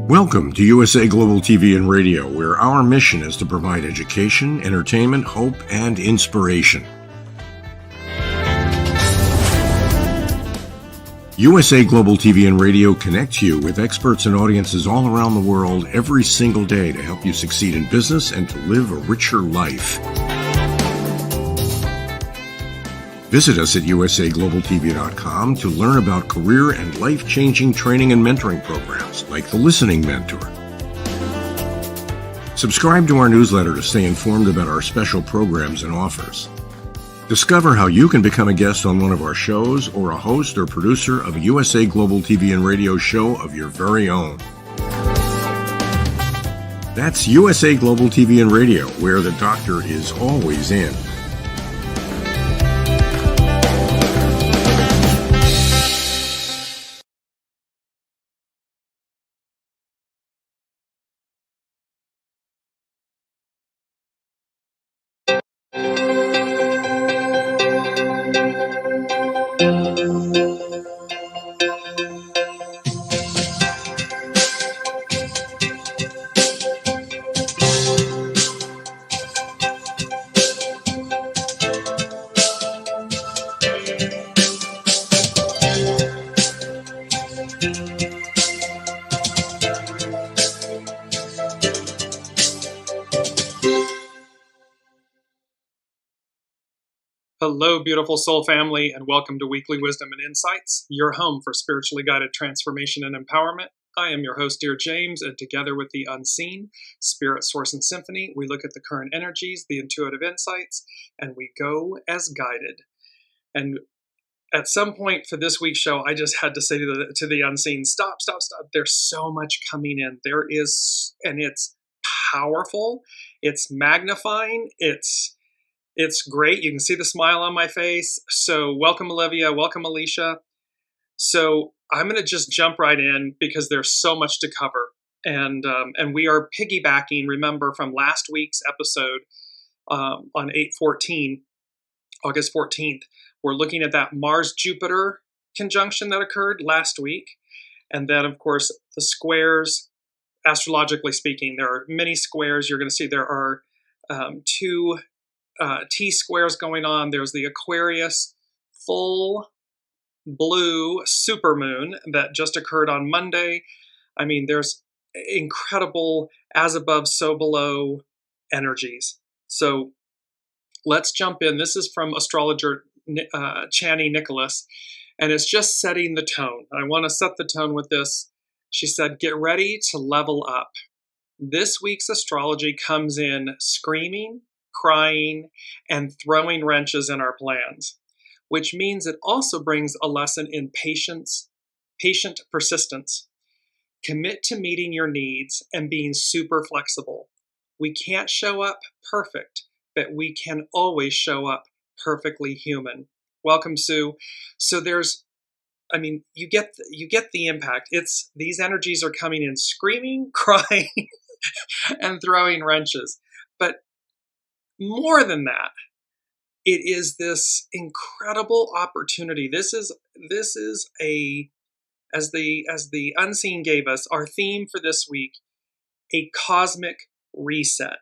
Welcome to USA Global TV and Radio, where our mission is to provide education, entertainment, hope, and inspiration. USA Global TV and Radio connects you with experts and audiences all around the world every single day to help you succeed in business and to live a richer life. Visit us at usaglobaltv.com to learn about career and life-changing training and mentoring programs like the Listening Mentor. Subscribe to our newsletter to stay informed about our special programs and offers. Discover how you can become a guest on one of our shows or a host or producer of a USA Global TV and Radio show of your very own. That's USA Global TV and Radio, where the doctor is always in. Hello, beautiful soul family, and welcome to Weekly Wisdom and Insights, your home for spiritually guided transformation and empowerment. I am your host, Dearjames, and together with the unseen, Spirit, Source, and Symphony, we look at the current energies, the intuitive insights, and we go as guided. And at some point for this week's show, I just had to say to the unseen, stop. There's so much coming in. There is, and it's powerful, it's magnifying, it's great. You can see the smile on my face. So welcome, Olivia. Welcome, Alicia. So I'm going to just jump right in because there's so much to cover. And we are piggybacking, remember, from last week's episode on 8/14, August 14th. We're looking at that Mars-Jupiter conjunction that occurred last week. And then, of course, the squares, astrologically speaking, there are many squares. You're going to see there are two T-squares going on. There's the Aquarius full blue supermoon that just occurred on Monday. I mean, there's incredible as above, so below energies. So let's jump in. This is from astrologer Chani Nicholas, and it's just setting the tone. I want to set the tone with this. She said, get ready to level up. This week's astrology comes in screaming, crying, and throwing wrenches in our plans, which means it also brings a lesson in patience, patient persistence. Commit to meeting your needs and being super flexible. We can't show up perfect, but we can always show up perfectly human. Welcome, Sue. So you get the impact. It's these energies are coming in screaming, crying, and throwing wrenches. But more than that, it is this incredible opportunity. This is as the unseen gave us, our theme for this week, a cosmic reset.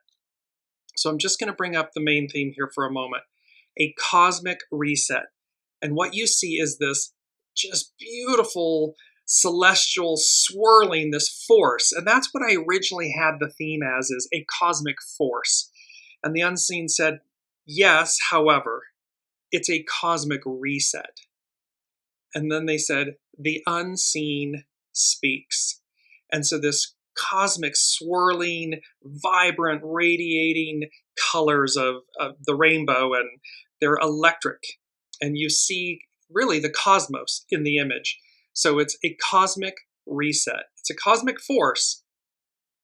So I'm just going to bring up the main theme here for a moment, a cosmic reset. And what you see is this just beautiful celestial swirling, this force. And that's what I originally had the theme as, is a cosmic force. And the unseen said, yes, however, it's a cosmic reset. And then they said, the unseen speaks. And so this cosmic swirling, vibrant, radiating colors of the rainbow, and they're electric. And you see really the cosmos in the image. So it's a cosmic reset. It's a cosmic force,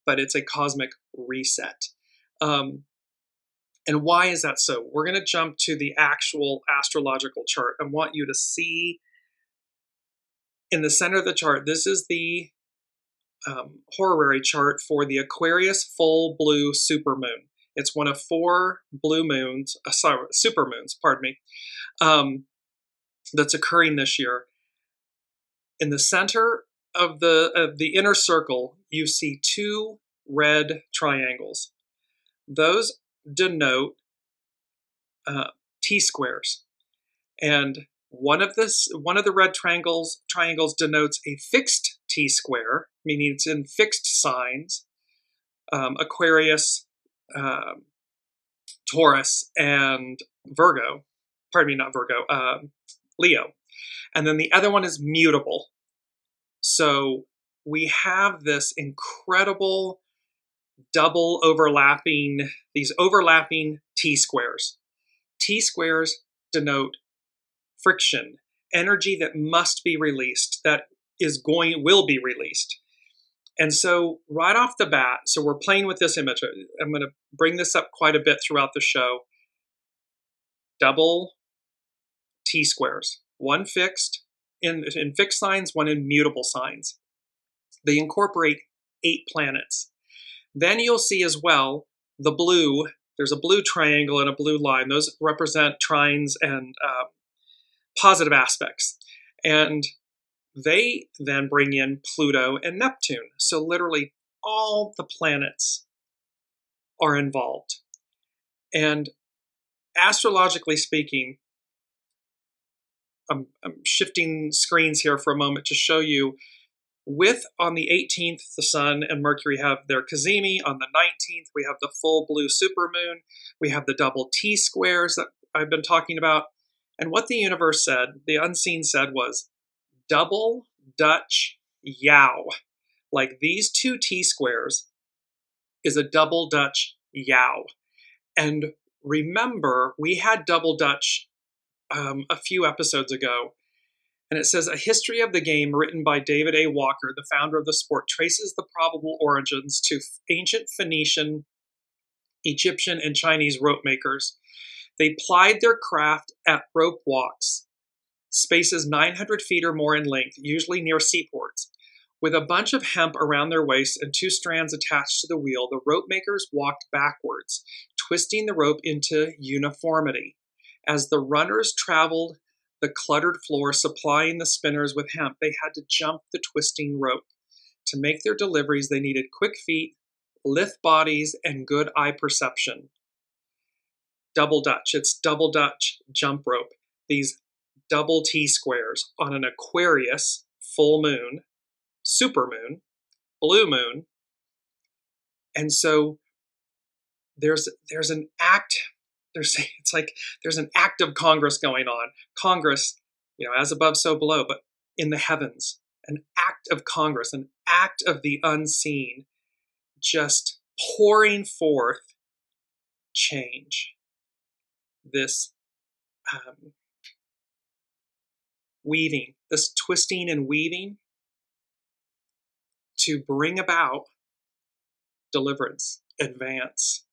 but it's a cosmic reset. And why is that so? We're going to jump to the actual astrological chart. I want you to see in the center of the chart, this is the horary chart for the Aquarius full blue supermoon. It's one of 4 blue moons, supermoons, that's occurring this year. In the center the inner circle, you see two red triangles. Those denote T-squares, and one of the red triangles denotes a fixed T-square, meaning it's in fixed signs, Aquarius, Taurus, and Virgo. Pardon me, not Virgo, Leo. And then the other one is mutable. So we have this incredible these overlapping T-squares. T-squares denote friction, energy that must be released, that will be released. And so right off the bat, so we're playing with this image. I'm going to bring this up quite a bit throughout the show. Double T-squares, one fixed in fixed signs, one in mutable signs. They incorporate 8 planets. Then you'll see as well the blue. There's a blue triangle and a blue line. Those represent trines and positive aspects. And they then bring in Pluto and Neptune. So literally all the planets are involved. And astrologically speaking, I'm shifting screens here for a moment to show you, on the 18th, the Sun and Mercury have their cazimi. On the 19th, we have the full blue supermoon. We have the double T-squares that I've been talking about. And what the universe said, the unseen said, was double Dutch yow. Like these two T-squares is a double Dutch yow. And remember, we had double Dutch a few episodes ago. And it says, a history of the game written by David A. Walker, the founder of the sport, traces the probable origins to ancient Phoenician, Egyptian, and Chinese rope makers. They plied their craft at rope walks, spaces 900 feet or more in length, usually near seaports. With a bunch of hemp around their waists and 2 strands attached to the wheel, the rope makers walked backwards, twisting the rope into uniformity. As the runners traveled the cluttered floor, supplying the spinners with hemp, they had to jump the twisting rope. To make their deliveries, they needed quick feet, lithe bodies, and good eye perception. Double Dutch. It's double Dutch jump rope. These double T-squares on an Aquarius, full moon, supermoon, blue moon. And so there's an act. There's an act of Congress going on. Congress, as above, so below, but in the heavens, an act of Congress, an act of the unseen, just pouring forth change. This weaving, this twisting and weaving to bring about deliverance, advance.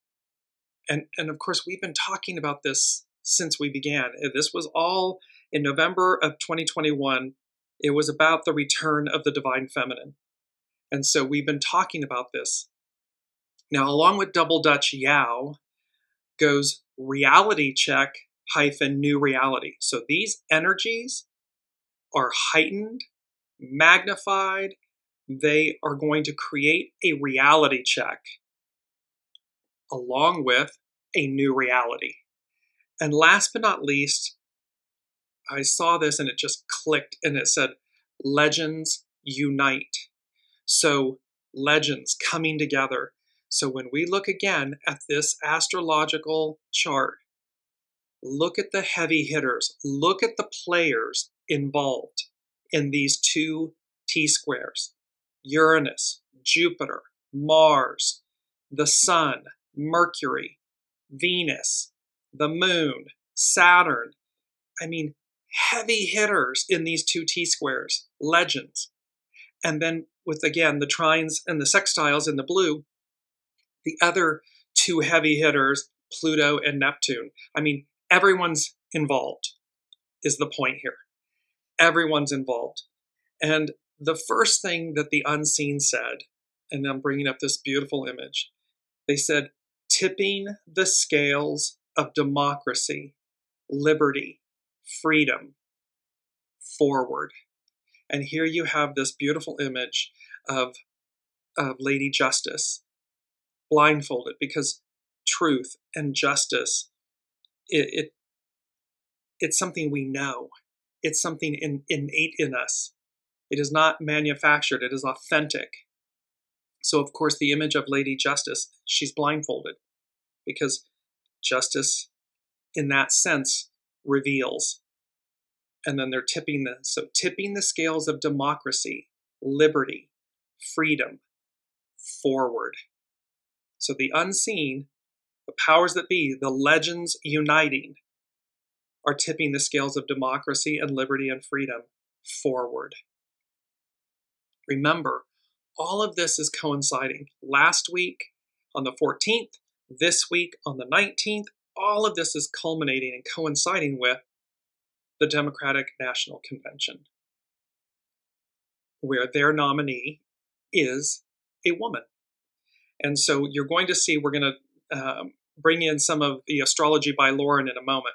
And of course, we've been talking about this since we began. This was all in November of 2021. It was about the return of the divine feminine. And so we've been talking about this. Now, along with double Dutch yow goes reality check - new reality. So these energies are heightened, magnified. They are going to create a reality check along with a new reality. And last but not least, I saw this and it just clicked, and it said, legends unite. So legends coming together. So when we look again at this astrological chart, look at the heavy hitters, look at the players involved in these 2 T-squares. Uranus, Jupiter, Mars, the Sun, Mercury, Venus, the Moon, Saturn. I mean, heavy hitters in these 2 T-squares, legends. And then with, again, the trines and the sextiles in the blue, the other 2 heavy hitters, Pluto and Neptune. I mean, everyone's involved is the point here. Everyone's involved. And the first thing that the unseen said, and I'm bringing up this beautiful image, they said, tipping the scales of democracy, liberty, freedom forward. And here you have this beautiful image of Lady Justice blindfolded, because truth and justice, it's something we know. It's something innate in us. It is not manufactured. It is authentic. So, of course, the image of Lady Justice, she's blindfolded, because justice, in that sense, reveals. And then they're tipping the scales of democracy, liberty, freedom forward. So the unseen, the powers that be, the legends uniting, are tipping the scales of democracy and liberty and freedom forward. Remember, all of this is coinciding. Last week on the 14th, this week on the 19th, all of this is culminating and coinciding with the Democratic National Convention, where their nominee is a woman. And so you're going to see, we're going to bring in some of the Astrology by Lauren in a moment,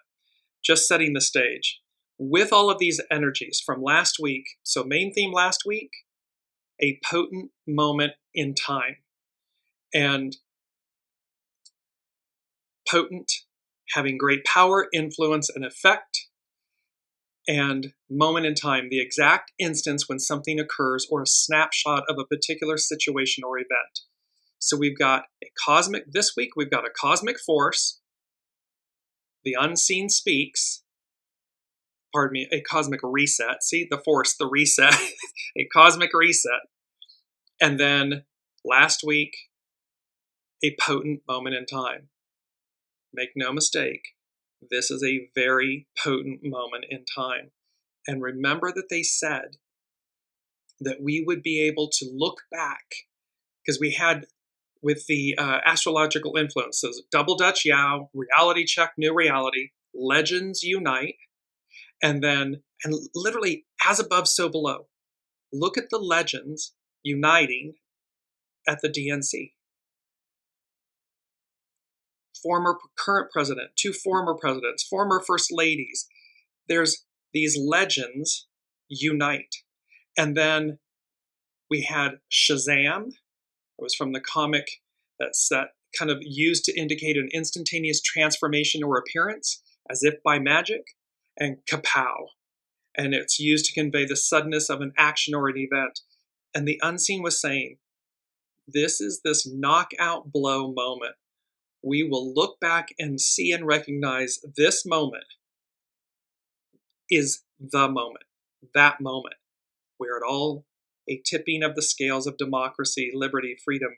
just setting the stage. With all of these energies from last week, so main theme last week, a potent moment in time. And potent, having great power, influence, and effect. And moment in time, the exact instance when something occurs, or a snapshot of a particular situation or event. So we've got this week we've got a cosmic force, the unseen speaks, a cosmic reset. See, the force, the reset, a cosmic reset. And then last week, a potent moment in time. Make no mistake, this is a very potent moment in time. And remember that they said that we would be able to look back, because we had, with the astrological influences, double Dutch Yow, reality check, new reality, legends unite, and literally as above, so below. Look at the legends uniting at the DNC. Current president, two former presidents, former first ladies. There's these legends unite. And then we had SHAZAM. It was from the comic that's kind of used to indicate an instantaneous transformation or appearance, as if by magic, and KA-POW. And it's used to convey the suddenness of an action or an event. And the unseen was saying, this is this knockout blow moment. We will look back and see and recognize this moment is the moment, that moment, where it all, a tipping of the scales of democracy, liberty, freedom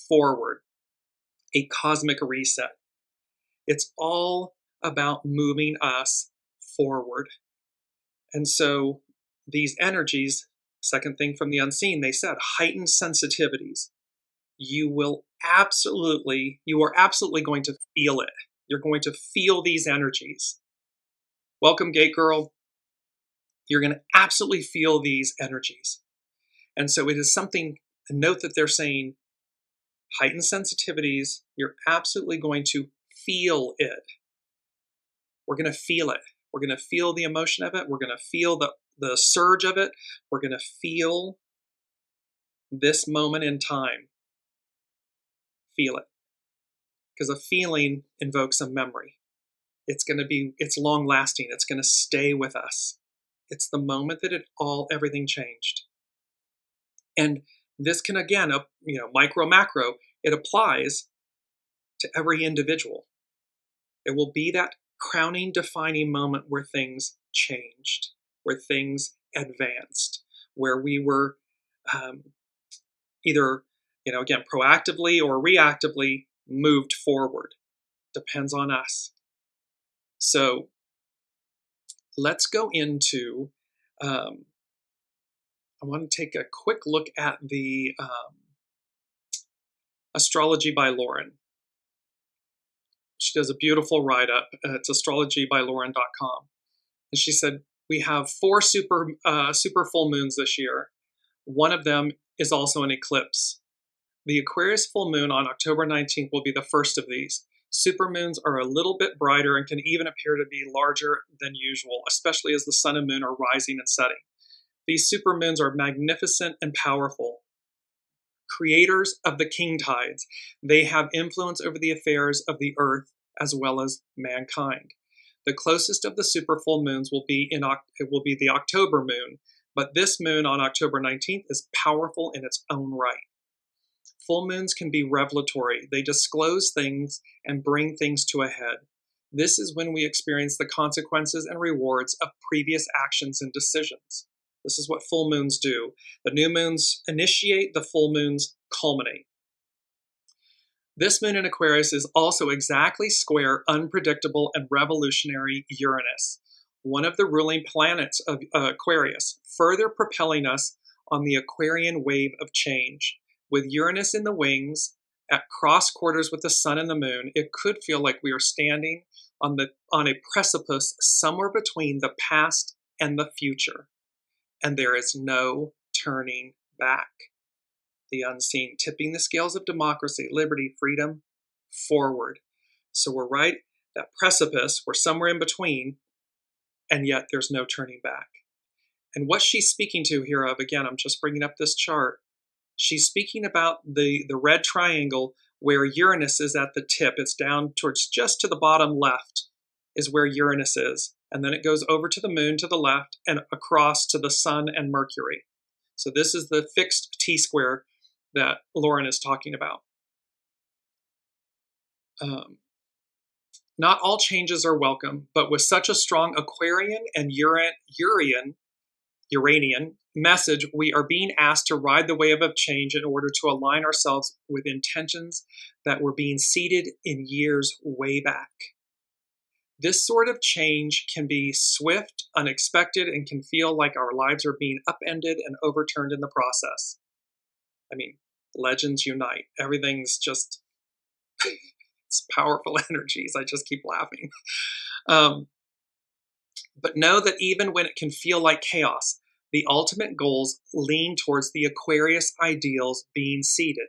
forward, a cosmic reset. It's all about moving us forward. And so these energies, second thing from the unseen, they said heightened sensitivities. You are absolutely going to feel it. You're going to feel these energies. Welcome, Gate Girl. You're going to absolutely feel these energies. And so it is something, a note that they're saying, heightened sensitivities, you're absolutely going to feel it. We're going to feel it. We're going to feel the emotion of it. We're going to feel the surge of it. We're going to feel this moment in time. Feel it. Because a feeling invokes a memory. It's long lasting. It's going to stay with us. It's the moment that everything changed. And this can, again, micro, macro, it applies to every individual. It will be that crowning, defining moment where things changed, where things advanced, where we were either, again, proactively or reactively moved forward. Depends on us. So let's go into, I want to take a quick look at the Astrology by Lauren. She does a beautiful write-up. It's astrologybylauren.com. And she said, we have 4 super full moons this year. One of them is also an eclipse. The Aquarius full moon on October 19th will be the first of these. Supermoons are a little bit brighter and can even appear to be larger than usual, especially as the sun and moon are rising and setting. These supermoons are magnificent and powerful. Creators of the king tides, they have influence over the affairs of the earth as well as mankind. The closest of the super full moons will be the October moon, but this moon on October 19th is powerful in its own right. Full moons can be revelatory. They disclose things and bring things to a head. This is when we experience the consequences and rewards of previous actions and decisions. This is what full moons do. The new moons initiate, the full moons culminate. This moon in Aquarius is also exactly square, unpredictable, and revolutionary Uranus, one of the ruling planets of Aquarius, further propelling us on the Aquarian wave of change. With Uranus in the wings, at cross quarters with the sun and the moon, it could feel like we are standing on a precipice somewhere between the past and the future, and there is no turning back. The unseen, tipping the scales of democracy, liberty, freedom, forward. So we're right, that precipice, we're somewhere in between, and yet there's no turning back. And what she's speaking to here of, again, I'm just bringing up this chart, she's speaking about the red triangle where Uranus is at the tip. It's down towards just to the bottom left is where Uranus is. And then it goes over to the moon to the left and across to the sun and Mercury. So this is the fixed T-square that Lauren is talking about. Not all changes are welcome, but with such a strong Aquarian and Uranian message, we are being asked to ride the wave of change in order to align ourselves with intentions that were being seeded in years way back. This sort of change can be swift, unexpected, and can feel like our lives are being upended and overturned in the process. I mean, legends unite. Everything's just, it's powerful energies. I just keep laughing. But know that even when it can feel like chaos, the ultimate goals lean towards the Aquarius ideals being seeded.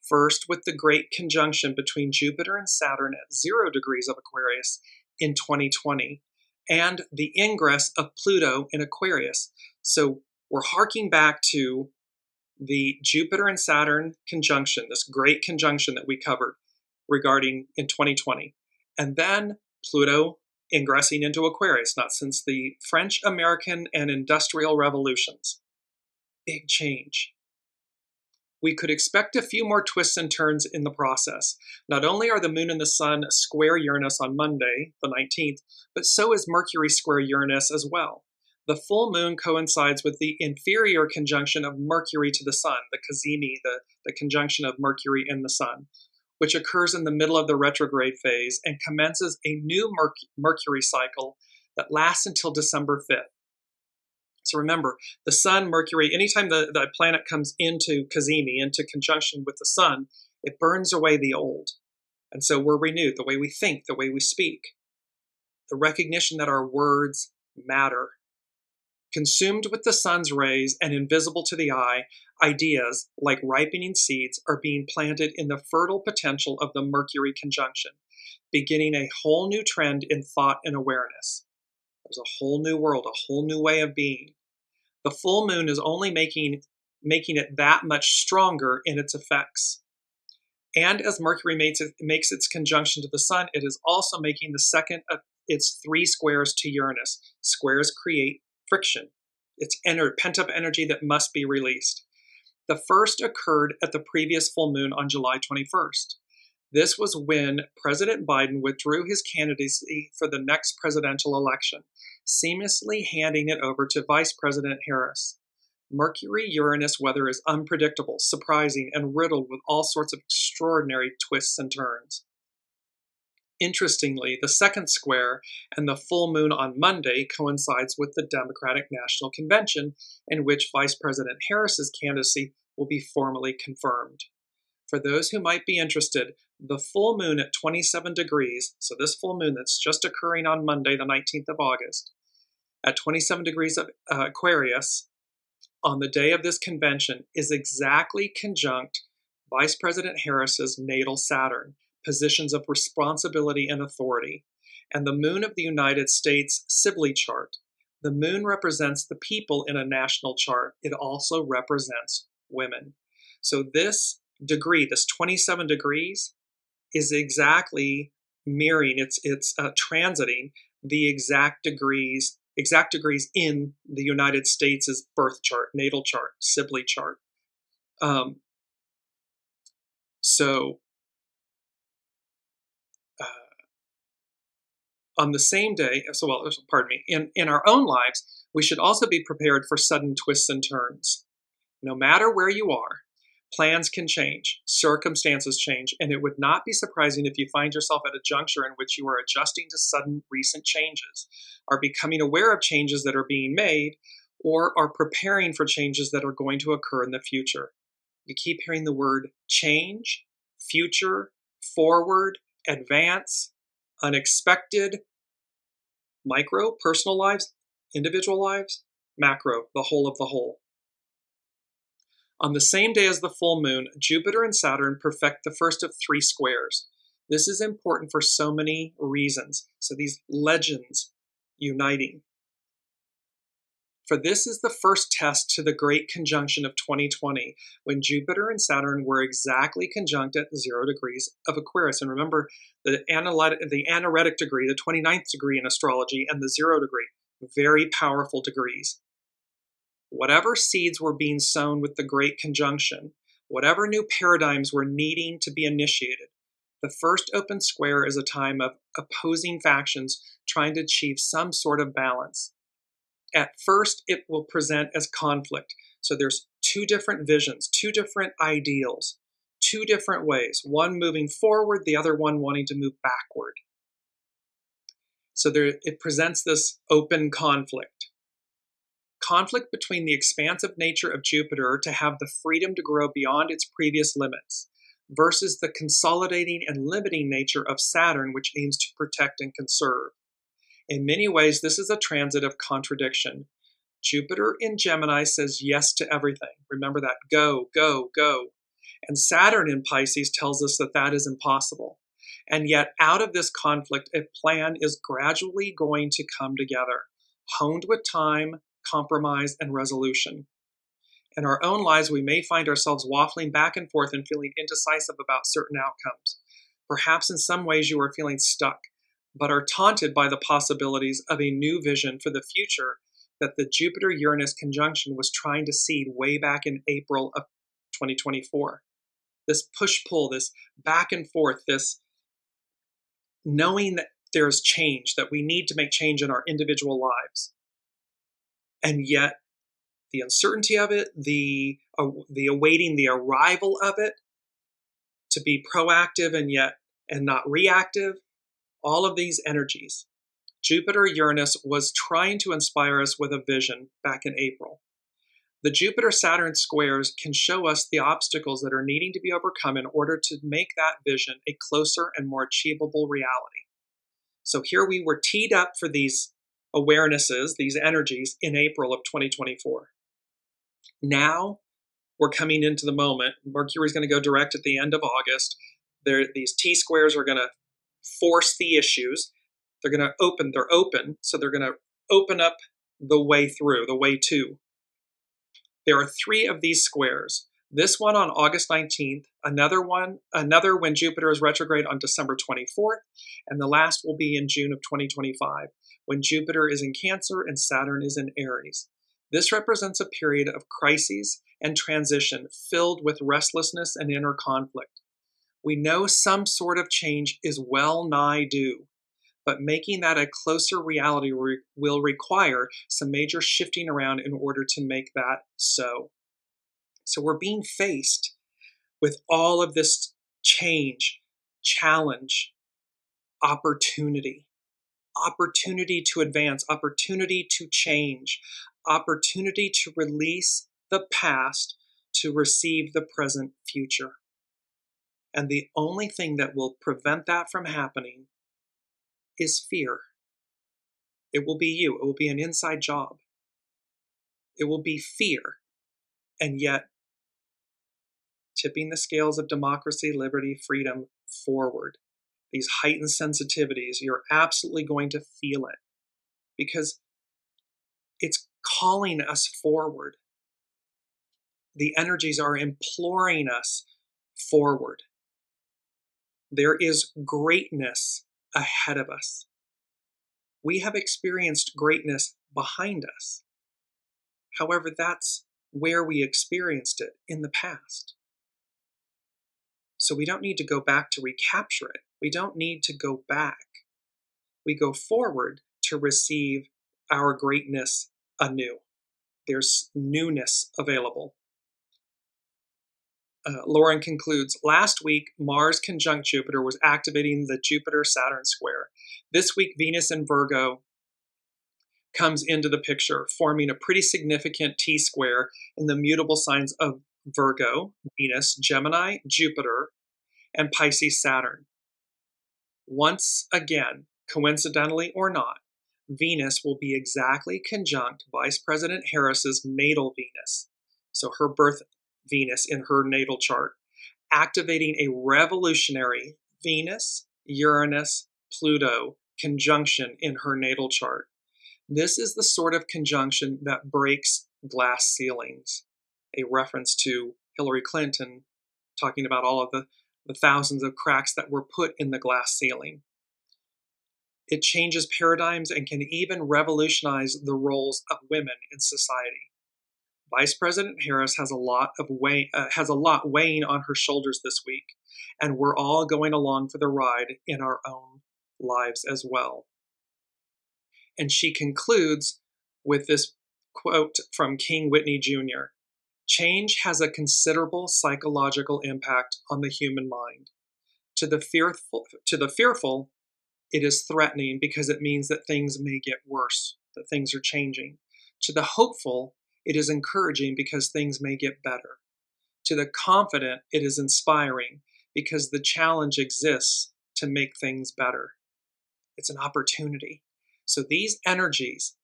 First, with the great conjunction between Jupiter and Saturn at 0 degrees of Aquarius in 2020, and the ingress of Pluto in Aquarius. So we're harking back to the Jupiter and Saturn conjunction, this great conjunction that we covered regarding in 2020. And then Pluto ingressing into Aquarius, not since the French, American, and Industrial Revolutions. Big change. We could expect a few more twists and turns in the process. Not only are the moon and the sun square Uranus on Monday, the 19th, but so is Mercury square Uranus as well. The full moon coincides with the inferior conjunction of Mercury to the sun, the cazimi, the conjunction of Mercury and the sun, which occurs in the middle of the retrograde phase and commences a new Mercury cycle that lasts until December 5th. So remember, the sun, Mercury, anytime the planet comes into cazimi, into conjunction with the sun, it burns away the old. And so we're renewed, the way we think, the way we speak. The recognition that our words matter. Consumed with the sun's rays and invisible to the eye, ideas, like ripening seeds, are being planted in the fertile potential of the Mercury conjunction, beginning a whole new trend in thought and awareness. There's a whole new world, a whole new way of being. The full moon is only making it that much stronger in its effects. And as Mercury makes its conjunction to the sun, it is also making the second of its 3 squares to Uranus. Squares create friction. It's pent-up energy that must be released. The first occurred at the previous full moon on July 21st. This was when President Biden withdrew his candidacy for the next presidential election, seamlessly handing it over to Vice President Harris. Mercury-Uranus weather is unpredictable, surprising, and riddled with all sorts of extraordinary twists and turns. Interestingly, the second square and the full moon on Monday coincides with the Democratic National Convention, in which Vice President Harris's candidacy will be formally confirmed. For those who might be interested, the full moon at 27 degrees, so this full moon that's just occurring on Monday, the 19th of August, at 27 degrees of Aquarius, on the day of this convention, is exactly conjunct Vice President Harris's natal Saturn, positions of responsibility and authority, and the moon of the United States Sibley chart, The moon represents the people in a national chart. It also represents women. So this degree, this 27 degrees, is exactly mirroring, it's transiting the exact degrees in the United States' birth chart, natal chart, Sibley chart. So on the same day, in our own lives, we should also be prepared for sudden twists and turns. No matter where you are, plans can change, circumstances change, and it would not be surprising if you find yourself at a juncture in which you are adjusting to sudden recent changes, are becoming aware of changes that are being made, or are preparing for changes that are going to occur in the future. You keep hearing the word change, future, forward, advance, unexpected, micro, personal lives, individual lives, macro, the whole of the whole. On the same day as the full moon, Jupiter and Saturn perfect the first of 3 squares. This is important for so many reasons. So these legends uniting. For this is the first test to the great conjunction of 2020, when Jupiter and Saturn were exactly conjunct at 0 degrees of Aquarius. And remember, the anaretic degree, the 29th degree in astrology, and the 0 degree, very powerful degrees. Whatever seeds were being sown with the great conjunction, whatever new paradigms were needing to be initiated, the first open square is a time of opposing factions trying to achieve some sort of balance. At first, it will present as conflict. So there's 2 different visions, 2 different ideals, 2 different ways, one moving forward, the other one wanting to move backward. So it presents this open conflict. Conflict between the expansive nature of Jupiter to have the freedom to grow beyond its previous limits versus the consolidating and limiting nature of Saturn, which aims to protect and conserve. In many ways, this is a transit of contradiction. Jupiter in Gemini says yes to everything. Remember that, go, go, go. And Saturn in Pisces tells us that that is impossible. And yet out of this conflict, a plan is gradually going to come together, honed with time, compromise, and resolution. In our own lives, we may find ourselves waffling back and forth and feeling indecisive about certain outcomes. Perhaps in some ways you are feeling stuck, but are taunted by the possibilities of a new vision for the future that the Jupiter-Uranus conjunction was trying to seed way back in April of 2024. This push-pull, this back and forth, this knowing that there's change, that we need to make change in our individual lives. And yet, the uncertainty of it, the awaiting the arrival of it, to be proactive and not reactive, all of these energies. Jupiter-Uranus was trying to inspire us with a vision back in April. The Jupiter-Saturn squares can show us the obstacles that are needing to be overcome in order to make that vision a closer and more achievable reality. So here we were teed up for these awarenesses, these energies, in April of 2024. Now we're coming into the moment. Mercury's going to go direct at the end of August. These T-squares are going to force the issues. They're open, so they're going to open up the way through, the way to. There are 3 of these squares. This one on August 19th, another when Jupiter is retrograde on December 24th, and the last will be in June of 2025, when Jupiter is in Cancer and Saturn is in Aries. This represents a period of crises and transition filled with restlessness and inner conflict. We know some sort of change is well nigh due, but making that a closer reality will require some major shifting around in order to make that so. So we're being faced with all of this change, challenge, opportunity to advance, opportunity to change, opportunity to release the past to receive the present future. And the only thing that will prevent that from happening is fear. It will be you. It will be an inside job. It will be fear. And yet, tipping the scales of democracy, liberty, freedom forward. These heightened sensitivities, you're absolutely going to feel it. Because It's calling us forward. The energies are imploring us forward. There is greatness ahead of us. We have experienced greatness behind us. However, that's where we experienced it in the past. So we don't need to go back to recapture it. We don't need to go back. We go forward to receive our greatness anew. There's newness available. Lauren concludes, last week, Mars conjunct Jupiter was activating the Jupiter-Saturn square. This week, Venus in Virgo comes into the picture, forming a pretty significant T-square in the mutable signs of Virgo, Venus, Gemini, Jupiter, and Pisces, Saturn. Once again, coincidentally or not, Venus will be exactly conjunct Vice President Harris's natal Venus, so her birth Venus in her natal chart, activating a revolutionary Venus, Uranus, Pluto conjunction in her natal chart. This is the sort of conjunction that breaks glass ceilings, a reference to Hillary Clinton talking about all of the thousands of cracks that were put in the glass ceiling. It changes paradigms and can even revolutionize the roles of women in society. Vice President Harris has a lot weighing on her shoulders this week, and we're all going along for the ride in our own lives as well. And she concludes with this quote from King Whitney Jr. Change has a considerable psychological impact on the human mind. To the fearful, it is threatening because it means that things may get worse, that things are changing. To the hopeful, it is encouraging because things may get better. To the confident, it is inspiring because the challenge exists to make things better. It's an opportunity. So these energies,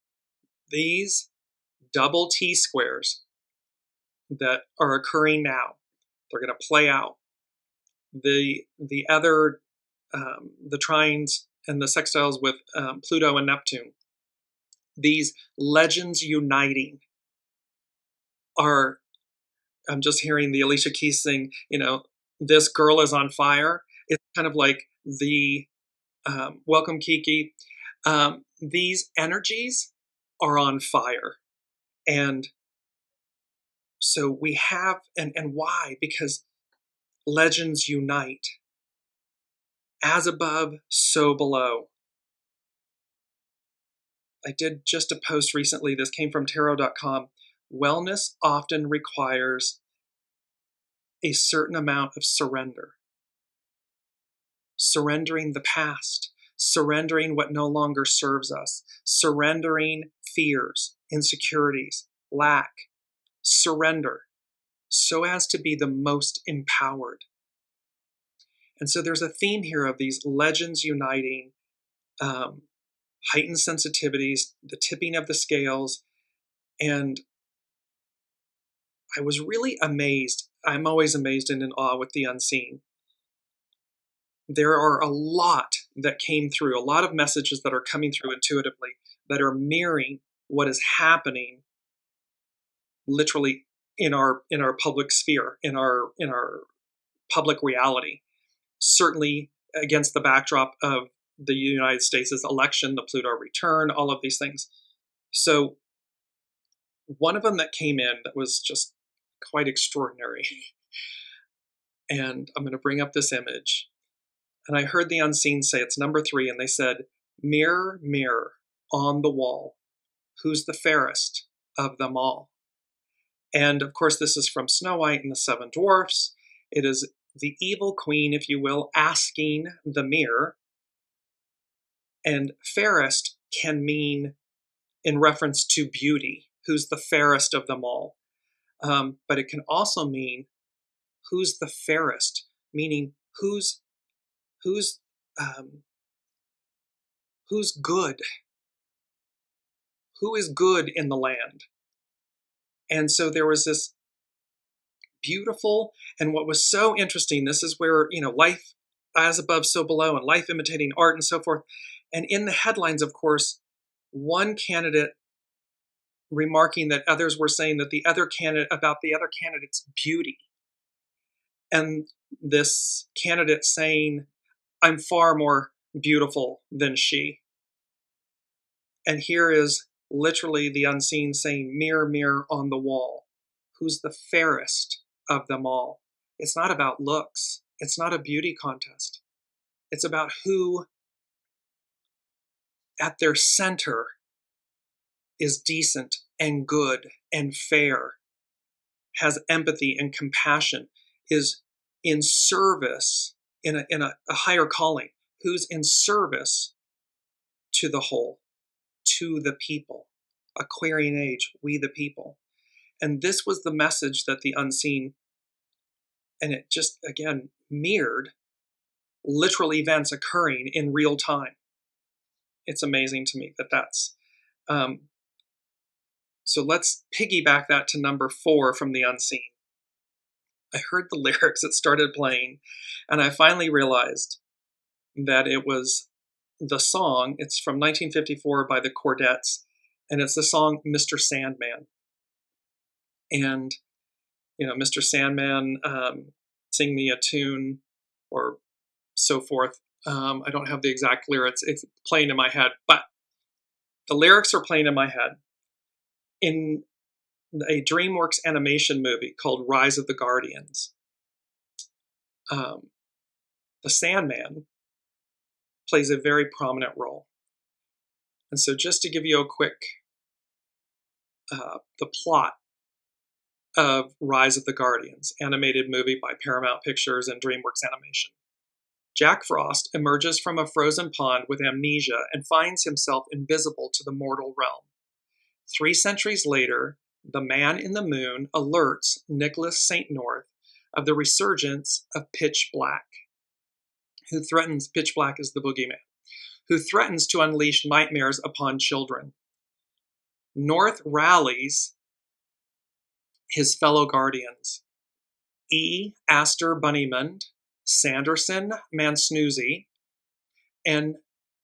these double T squares that are occurring now, they're going to play out. The other, the trines and the sextiles with Pluto and Neptune, these legends uniting are, I'm just hearing the Alicia Keys sing, this girl is on fire. It's kind of like the, welcome Kiki. These energies are on fire. And so we have, and why? Because legends unite. As above, so below. I did just a post recently. This came from tarot.com. Wellness often requires a certain amount of surrender. Surrendering the past, surrendering what no longer serves us, surrendering fears, insecurities, lack, surrender, so as to be the most empowered. And so there's a theme here of these legends uniting, heightened sensitivities, the tipping of the scales, and I was really amazed. I'm always amazed and in awe with the unseen. There are a lot that came through, a lot of messages that are coming through intuitively that are mirroring what is happening literally in our public sphere, in our public reality. Certainly against the backdrop of the United States' election, the Pluto return, all of these things. So one of them that came in that was just quite extraordinary. And I'm going to bring up this image. And I heard the unseen say, it's number 3, and they said, mirror, mirror on the wall, who's the fairest of them all? And of course, this is from Snow White and the Seven Dwarfs. It is the evil queen, if you will, asking the mirror. And fairest can mean in reference to beauty, who's the fairest of them all. But it can also mean who's the fairest, meaning who's good, who is good in the land. And so there was this beautiful, and what was so interesting, this is where, life as above, so below, and life imitating art and so forth. And in the headlines, of course, one candidate remarking that others were saying that about the other candidate's beauty. And this candidate saying, I'm far more beautiful than she. And here is literally the unseen saying, mirror, mirror on the wall, who's the fairest of them all? It's not about looks. It's not a beauty contest. It's about who at their center is decent and good and fair, has empathy and compassion, is in service in a higher calling, who's in service to the whole, to the people. Aquarian age, we the people. And this was the message that the unseen, and it just, again, mirrored literal events occurring in real time. It's amazing to me that that's... so let's piggyback that to number 4 from the unseen. I heard the lyrics, it started playing, and I finally realized that it was the song. It's from 1954 by the Chordettes, and it's the song Mr. Sandman. And, Mr. Sandman, sing me a tune, or so forth. I don't have the exact lyrics. It's playing in my head, but the lyrics are playing in my head. In a DreamWorks animation movie called Rise of the Guardians, the Sandman plays a very prominent role. And so just to give you a quick, the plot of Rise of the Guardians, animated movie by Paramount Pictures and DreamWorks Animation. Jack Frost emerges from a frozen pond with amnesia and finds himself invisible to the mortal realm. 3 centuries later, the Man in the Moon alerts Nicholas St. North of the resurgence of Pitch Black, Pitch Black is the boogeyman, who threatens to unleash nightmares upon children. North rallies his fellow guardians, E. Astor Bunnymund, Sanderson Mansnoozy, and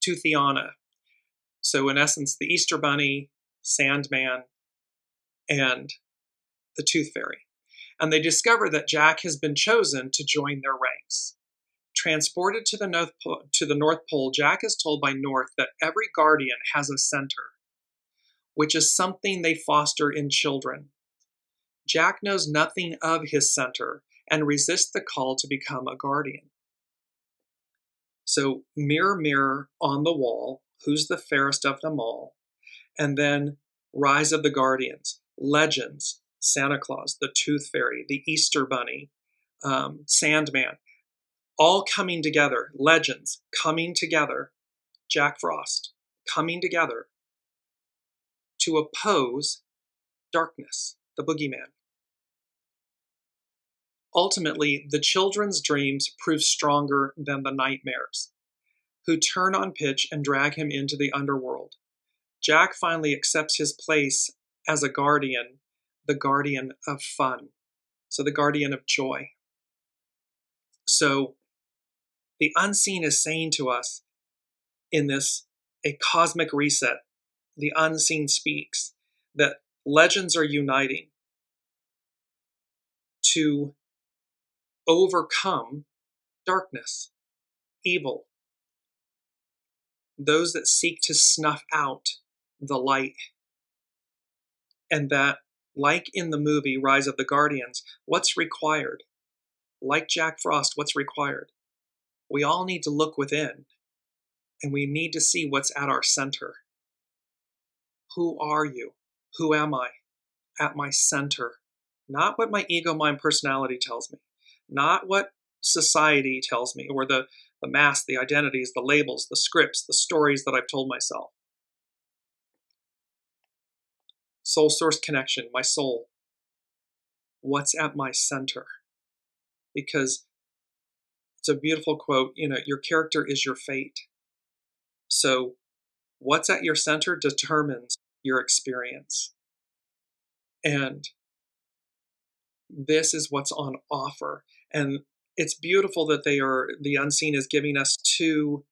Toothiana. So in essence, the Easter Bunny, Sandman, and the Tooth Fairy. And they discover that Jack has been chosen to join their ranks. Transported to the North Pole, Jack is told by North that every guardian has a center, which is something they foster in children. Jack knows nothing of his center and resists the call to become a guardian. So, mirror, mirror on the wall, who's the fairest of them all? And then Rise of the Guardians, legends, Santa Claus, the Tooth Fairy, the Easter Bunny, Sandman, all coming together, legends coming together, Jack Frost coming together to oppose darkness, the boogeyman. Ultimately, the children's dreams prove stronger than the nightmares, who turn on Pitch and drag him into the underworld. Jack finally accepts his place as a guardian, the guardian of fun, so the guardian of joy. So the unseen is saying to us in this, a cosmic reset, the unseen speaks, that legends are uniting to overcome darkness, evil, those that seek to snuff out the light. And that, like in the movie Rise of the Guardians, what's required? Like Jack Frost, what's required? We all need to look within, and we need to see what's at our center. Who are you? Who am I? At my center. Not what my ego, mind, personality tells me. Not what society tells me, or the masks, the identities, the labels, the scripts, the stories that I've told myself. Soul source connection, my soul. What's at my center? Because it's a beautiful quote, your character is your fate. So what's at your center determines your experience. And this is what's on offer. And it's beautiful that the unseen is giving us 2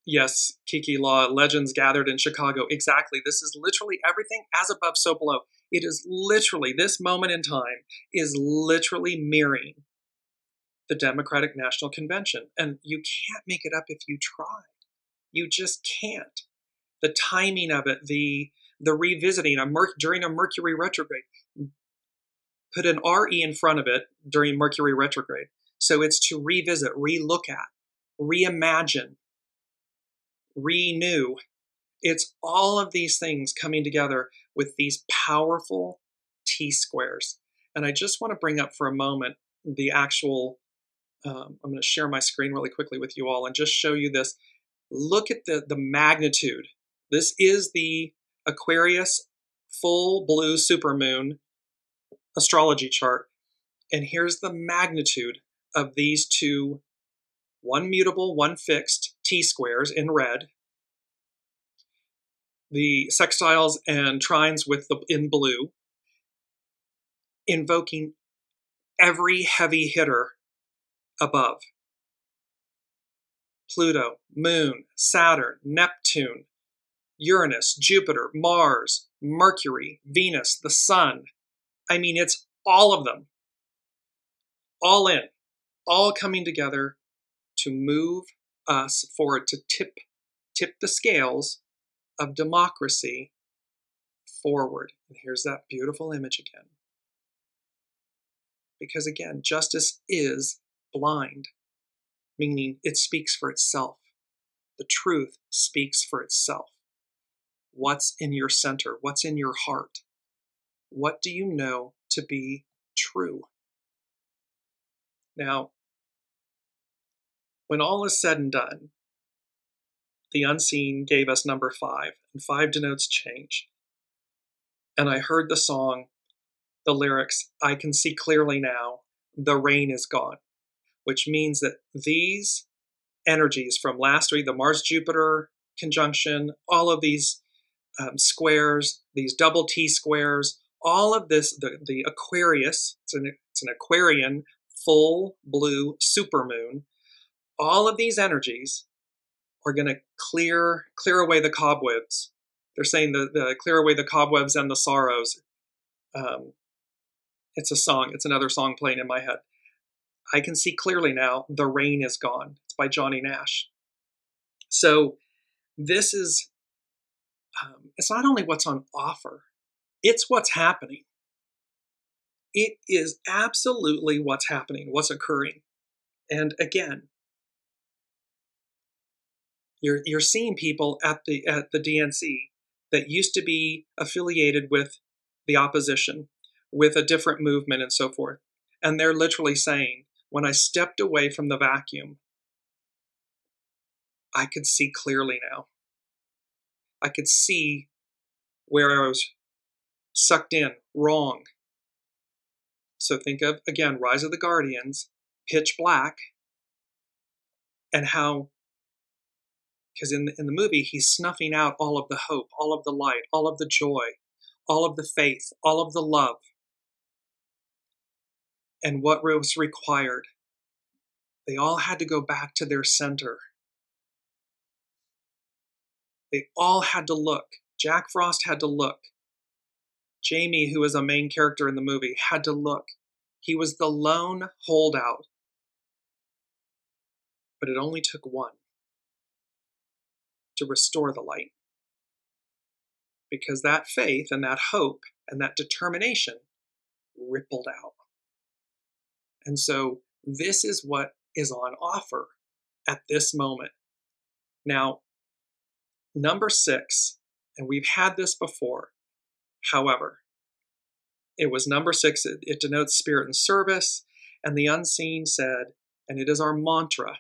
Yes, Kiki Law, legends gathered in Chicago. Exactly. This is literally everything as above, so below. It is literally, this moment in time is literally mirroring the Democratic National Convention. And you can't make it up if you try. You just can't. The timing of it, the revisiting during a Mercury retrograde. Put an RE in front of it during Mercury retrograde. So it's to revisit, relook at, reimagine, renew. It's all of these things coming together with these powerful T-squares. And I just want to bring up for a moment the actual, I'm going to share my screen really quickly with you all and just show you this. Look at the magnitude. This is the Aquarius full blue supermoon astrology chart. And here's the magnitude of these two, one mutable, one fixed T-squares in red, the sextiles and trines in blue, invoking every heavy hitter above. Pluto, Moon, Saturn, Neptune, Uranus, Jupiter, Mars, Mercury, Venus, the Sun. I mean, it's all of them. All in. All coming together to move us forward, to tip the scales of democracy forward. And here's that beautiful image again. Because again, justice is blind, meaning it speaks for itself. The truth speaks for itself. What's in your center? What's in your heart? What do you know to be true? Now, when all is said and done, the unseen gave us number 5, and 5 denotes change. And I heard the song, the lyrics, I can see clearly now, the rain is gone, which means that these energies from last week, the Mars-Jupiter conjunction, all of these squares, these double T squares, all of this, the Aquarius, it's an Aquarian full blue supermoon, all of these energies are going to clear away the cobwebs. They're saying the clear away the cobwebs and the sorrows. It's a song. It's another song playing in my head. I can see clearly now, the rain is gone. It's by Johnny Nash. So this is, it's not only what's on offer, it's what's happening. It is absolutely what's happening, what's occurring. And again, you're seeing people at the DNC that used to be affiliated with the opposition, with a different movement and so forth. And they're literally saying, when I stepped away from the vacuum, I could see clearly now. I could see where I was sucked in, wrong. So think of, again, Rise of the Guardians, Pitch Black, and how, because in the movie, he's snuffing out all of the hope, all of the light, all of the joy, all of the faith, all of the love. And what was required? They all had to go back to their center. They all had to look. Jack Frost had to look. Jamie, who is a main character in the movie, had to look. He was the lone holdout. But it only took one to restore the light. Because that faith and that hope and that determination rippled out. And so this is what is on offer at this moment. Now, number 6, and we've had this before, however, it was number 6, it denotes spirit and service, and the unseen said, and it is our mantra.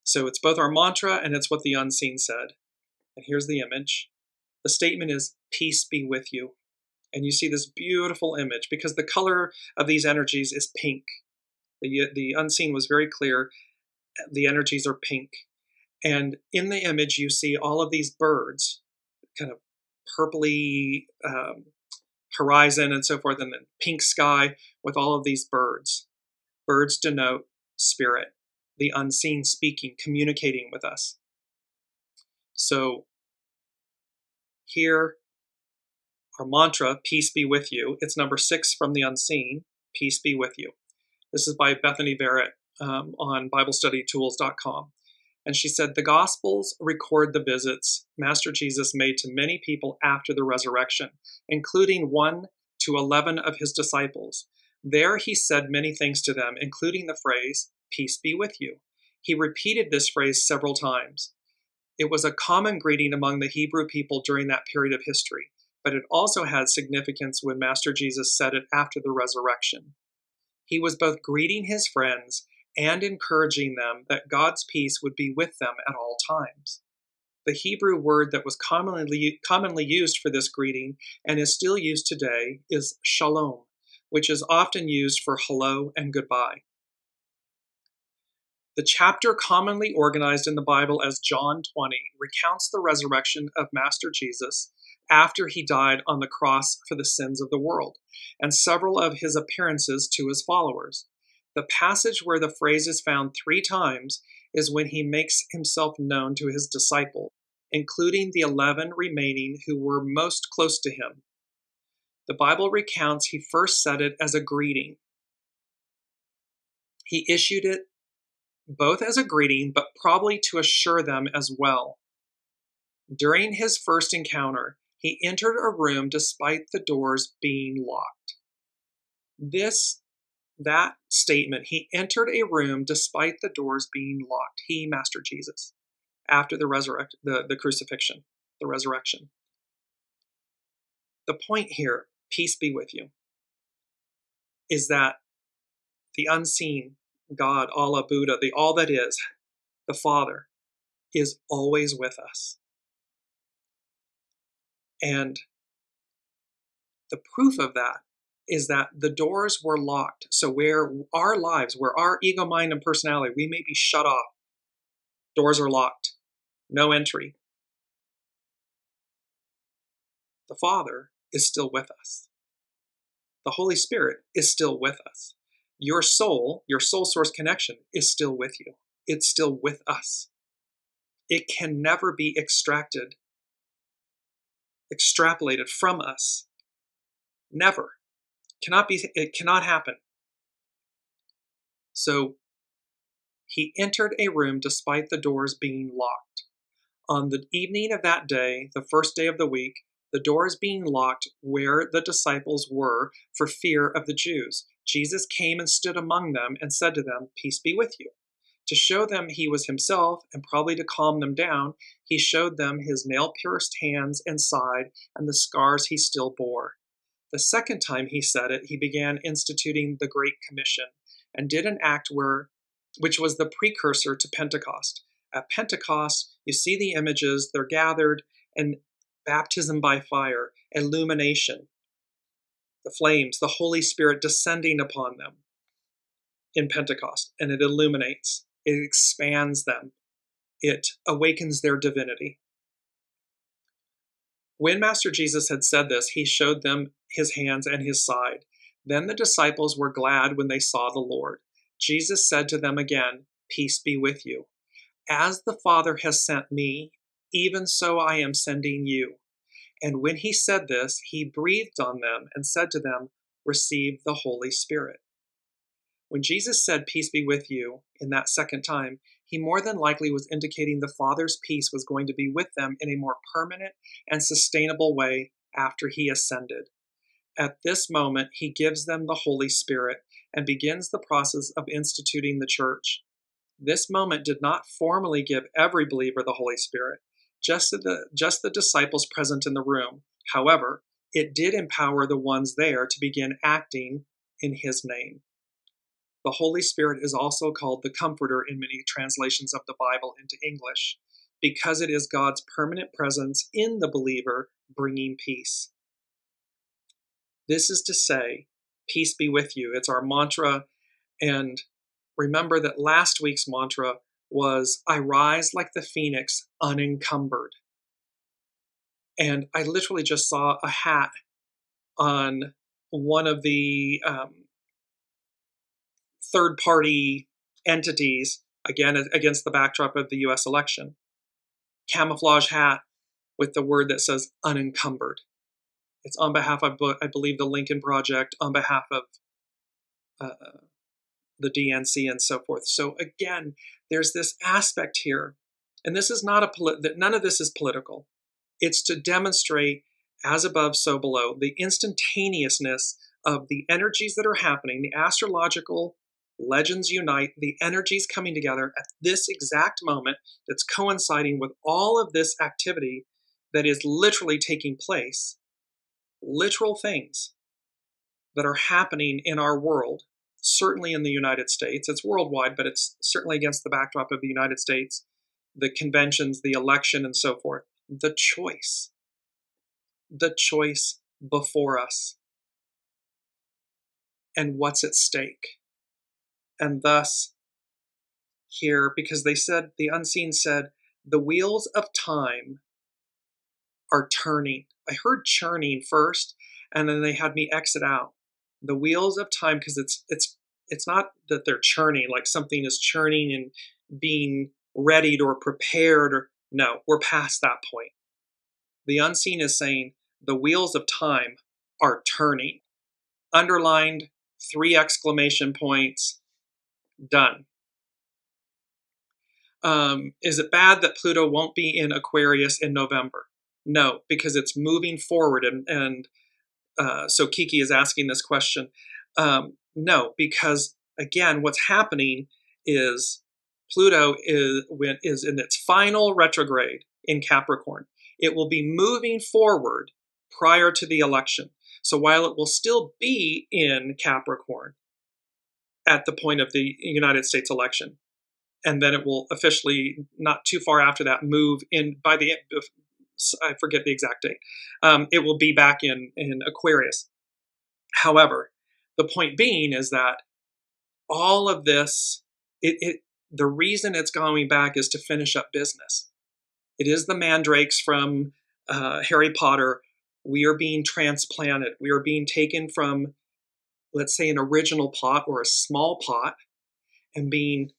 So it's both our mantra and it's what the unseen said. And here's the image. The statement is, peace be with you. And you see this beautiful image because the color of these energies is pink. The unseen was very clear. The energies are pink. And in the image, you see all of these birds, kind of purpley horizon and so forth, and then pink sky with all of these birds. Birds denote spirit, the unseen speaking, communicating with us. So here, our mantra, peace be with you. It's number 6 from the Unseen, peace be with you. This is by Bethany Barrett on BibleStudyTools.com. And she said, the Gospels record the visits Master Jesus made to many people after the resurrection, including 1 to 11 of his disciples. There he said many things to them, including the phrase, peace be with you. He repeated this phrase several times. It was a common greeting among the Hebrew people during that period of history, but it also had significance when Master Jesus said it after the resurrection. He was both greeting his friends and encouraging them that God's peace would be with them at all times. The Hebrew word that was commonly used for this greeting and is still used today is shalom, which is often used for hello and goodbye. The chapter commonly organized in the Bible as John 20 recounts the resurrection of Master Jesus after he died on the cross for the sins of the world, and several of his appearances to his followers. The passage where the phrase is found 3 times is when he makes himself known to his disciples, including the 11 remaining who were most close to him. The Bible recounts he first said it as a greeting. He issued it both as a greeting, but probably to assure them as well. During his first encounter, he entered a room despite the doors being locked. That statement, he entered a room despite the doors being locked. He, Master Jesus, after the crucifixion, the resurrection. The point here, peace be with you, is that the unseen God, Allah, Buddha, the all that is, the Father, is always with us. And the proof of that is that the doors were locked. So where our lives, where our ego, mind, and personality, we may be shut off, doors are locked, no entry. The Father is still with us. The Holy Spirit is still with us. Your soul source connection is still with you. It's still with us. It can never be extrapolated from us. Never. It cannot happen. So he entered a room despite the doors being locked. On the evening of that day, the first day of the week, the doors being locked where the disciples were for fear of the Jews, Jesus came and stood among them and said to them, peace be with you. To show them he was himself, and probably to calm them down, he showed them his nail-pierced hands and side and the scars he still bore. The second time he said it, he began instituting the Great Commission and did an act which was the precursor to Pentecost. At Pentecost, you see the images, they're gathered, and baptism by fire, illumination, the flames, the Holy Spirit descending upon them in Pentecost, and it illuminates, it expands them, it awakens their divinity. When Master Jesus had said this, he showed them his hands and his side. Then the disciples were glad when they saw the Lord. Jesus said to them again, peace be with you. As the Father has sent me, even so I am sending you. And when he said this, he breathed on them and said to them, receive the Holy Spirit. When Jesus said, peace be with you, in that second time, he more than likely was indicating the Father's peace was going to be with them in a more permanent and sustainable way after he ascended. At this moment, he gives them the Holy Spirit and begins the process of instituting the church. This moment did not formally give every believer the Holy Spirit, just the disciples present in the room. However, it did empower the ones there to begin acting in his name. The Holy Spirit is also called the Comforter in many translations of the Bible into English, because it is God's permanent presence in the believer bringing peace. This is to say, peace be with you. It's our mantra, and remember that last week's mantra was, I rise like the phoenix unencumbered. And I literally just saw a hat on one of the third-party entities, again, against the backdrop of the US election. camouflage hat with the word that says unencumbered. It's on behalf of, I believe, the Lincoln Project, on behalf of the DNC and so forth. So again, there's this aspect here, and this is not none of this is political. It's to demonstrate, as above, so below, the instantaneousness of the energies that are happening, the astrological legends unite, the energies coming together at this exact moment that's coinciding with all of this activity that is literally taking place, literal things that are happening in our world, certainly in the United States. It's worldwide, but it's certainly against the backdrop of the United States, the conventions, the election, and so forth. The choice before us, and what's at stake. And thus, here, because they said, the unseen said, the wheels of time are turning. I heard churning first, and then they had me exit out. The wheels of time, because it's not that they're churning, like something is churning and being readied or prepared, or no, we're past that point. The unseen is saying the wheels of time are turning. Underlined, 3 exclamation points, done. Is it bad that Pluto won't be in Aquarius in November? No, because it's moving forward. And so Kiki is asking this question. No, because again, what's happening is Pluto is in its final retrograde in Capricorn. It will be moving forward prior to the election. So while it will still be in Capricorn at the point of the United States election, and then it will officially, not too far after that, move in by the, I forget the exact date, it will be back in Aquarius. However, the point being is that all of this, the reason it's going back is to finish up business. It is the mandrakes from Harry Potter. We are being transplanted. We are being taken from, let's say, an original pot or a small pot and being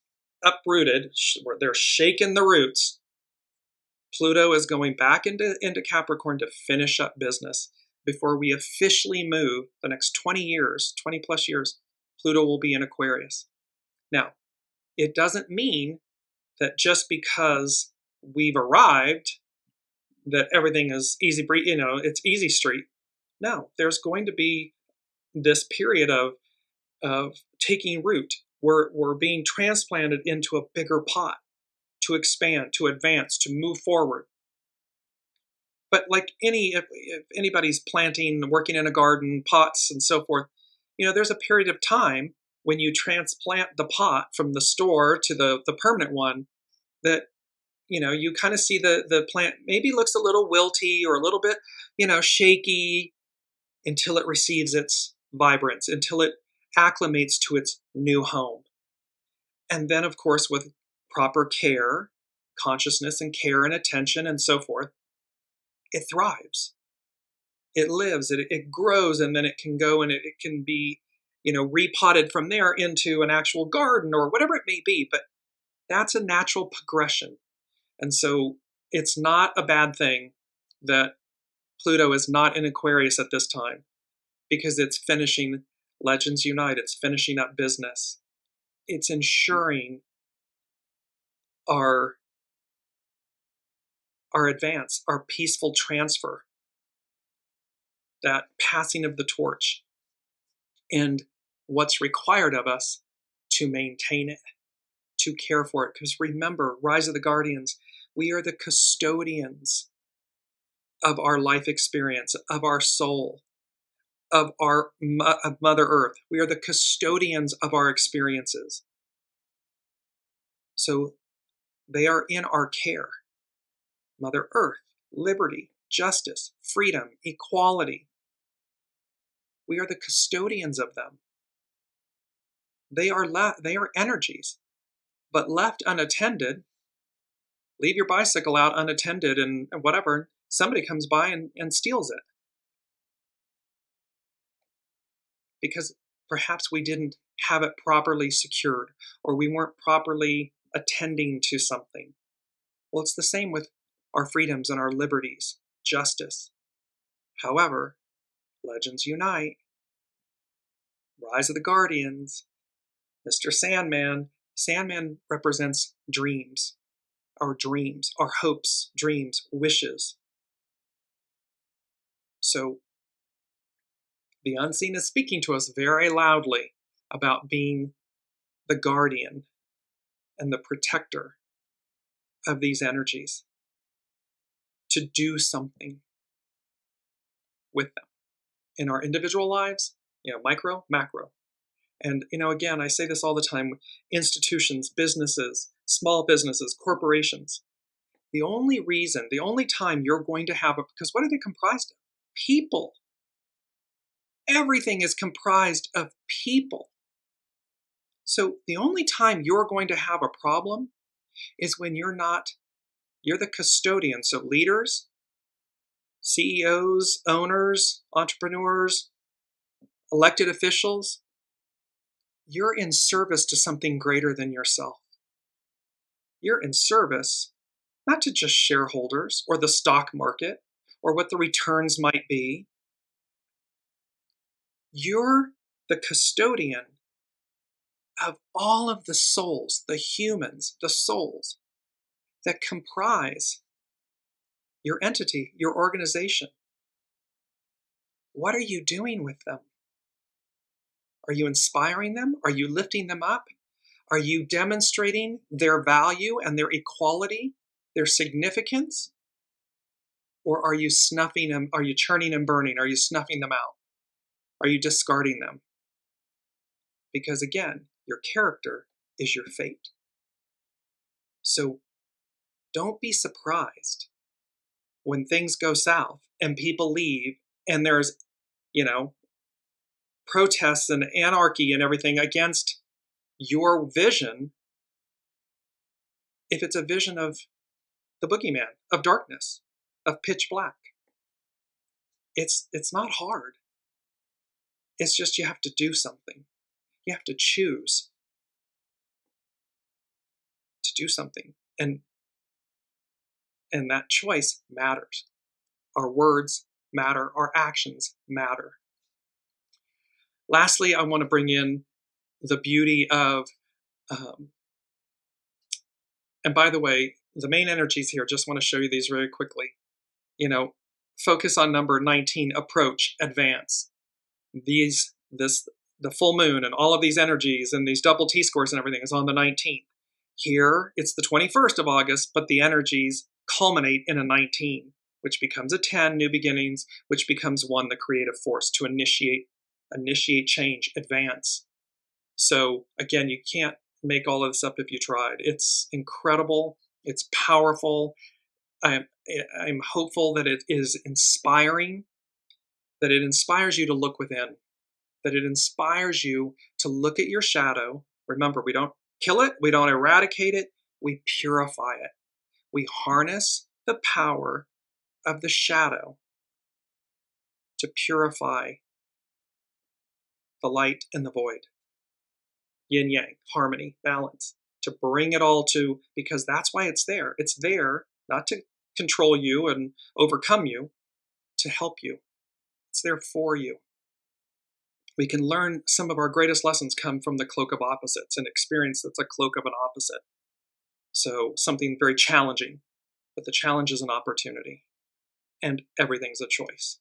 uprooted, where they're shaking the roots. Pluto is going back into Capricorn to finish up business before we officially move the next 20 years, 20 plus years. Pluto will be in Aquarius. Now, it doesn't mean that just because we've arrived that everything is easy, it's easy street. No, there's going to be this period of taking root. We're being transplanted into a bigger pot to expand, to advance, to move forward. But like if anybody's planting, working in a garden, pots and so forth, there's a period of time when you transplant the pot from the store to the permanent one that, you kind of see the plant maybe looks a little wilty or a little bit, shaky until it receives its vibrance, until it acclimates to its new home. And then, of course, with proper care, consciousness and care and attention and so forth, it thrives. It lives, it grows, and then it can go and it can be, repotted from there into an actual garden or whatever it may be. But that's a natural progression. And so it's not a bad thing that Pluto is not in Aquarius at this time, because it's finishing Legends Unite. It's finishing up business. It's ensuring our advance, our peaceful transfer, that passing of the torch, and what's required of us to maintain it, to care for it. Because remember, Rise of the Guardians, we are the custodians of our life experience, of our soul, of Mother Earth. We are the custodians of our experiences. So they are in our care. Mother Earth, liberty, justice, freedom, equality. We are the custodians of them. They are energies, but left unattended. Leave your bicycle out unattended and whatever, somebody comes by and steals it. Because perhaps we didn't have it properly secured, or we weren't properly attending to something. Well, it's the same with our freedoms and our liberties, justice. However, legends unite. Rise of the Guardians, Mr. Sandman. Sandman represents dreams, our hopes, dreams, wishes. So the unseen is speaking to us very loudly about being the guardian and the protector of these energies, to do something with them in our individual lives, micro, macro. And, again, I say this all the time, institutions, businesses, small businesses, corporations. The only time you're going to have because what are they comprised of? People. Everything is comprised of people. So the only time you're going to have a problem is when you're the custodian. So leaders, CEOs, owners, entrepreneurs, elected officials, you're in service to something greater than yourself. You're in service not to just shareholders or the stock market or what the returns might be. You're the custodian of all of the souls, the humans, the souls that comprise your entity, your organization. What are you doing with them? Are you inspiring them? Are you lifting them up? Are you demonstrating their value and their equality, their significance? Or are you snuffing them? Are you churning and burning? Are you snuffing them out? Are you discarding them? Because again, your character is your fate. So don't be surprised when things go south and people leave and there's, protests and anarchy and everything against your vision, if it's a vision of the boogeyman, of darkness, of pitch black. It's not hard. It's just you have to do something. You have to choose to do something. And that choice matters. Our words matter. Our actions matter. Lastly, I want to bring in the beauty of, and by the way, the main energies here, just want to show you these very quickly. Focus on number 19, approach, advance. The full moon and all of these energies and these double T-scores and everything is on the 19th. Here, it's the 21st of August, but the energies culminate in a 19, which becomes a 10, new beginnings, which becomes 1, the creative force to initiate change, advance. So again, you can't make all of this up if you tried. It's incredible. It's powerful. I'm hopeful that it is inspiring, that it inspires you to look within, that it inspires you to look at your shadow. Remember, we don't kill it, we don't eradicate it, we purify it. We harness the power of the shadow to purify the light and the void. Yin yang, harmony, balance, to bring it all to, because that's why it's there. It's there not to control you and overcome you, to help you. It's there for you. We can learn some of our greatest lessons come from the cloak of opposites, an experience that's a cloak of an opposite. So something very challenging, but the challenge is an opportunity, and everything's a choice.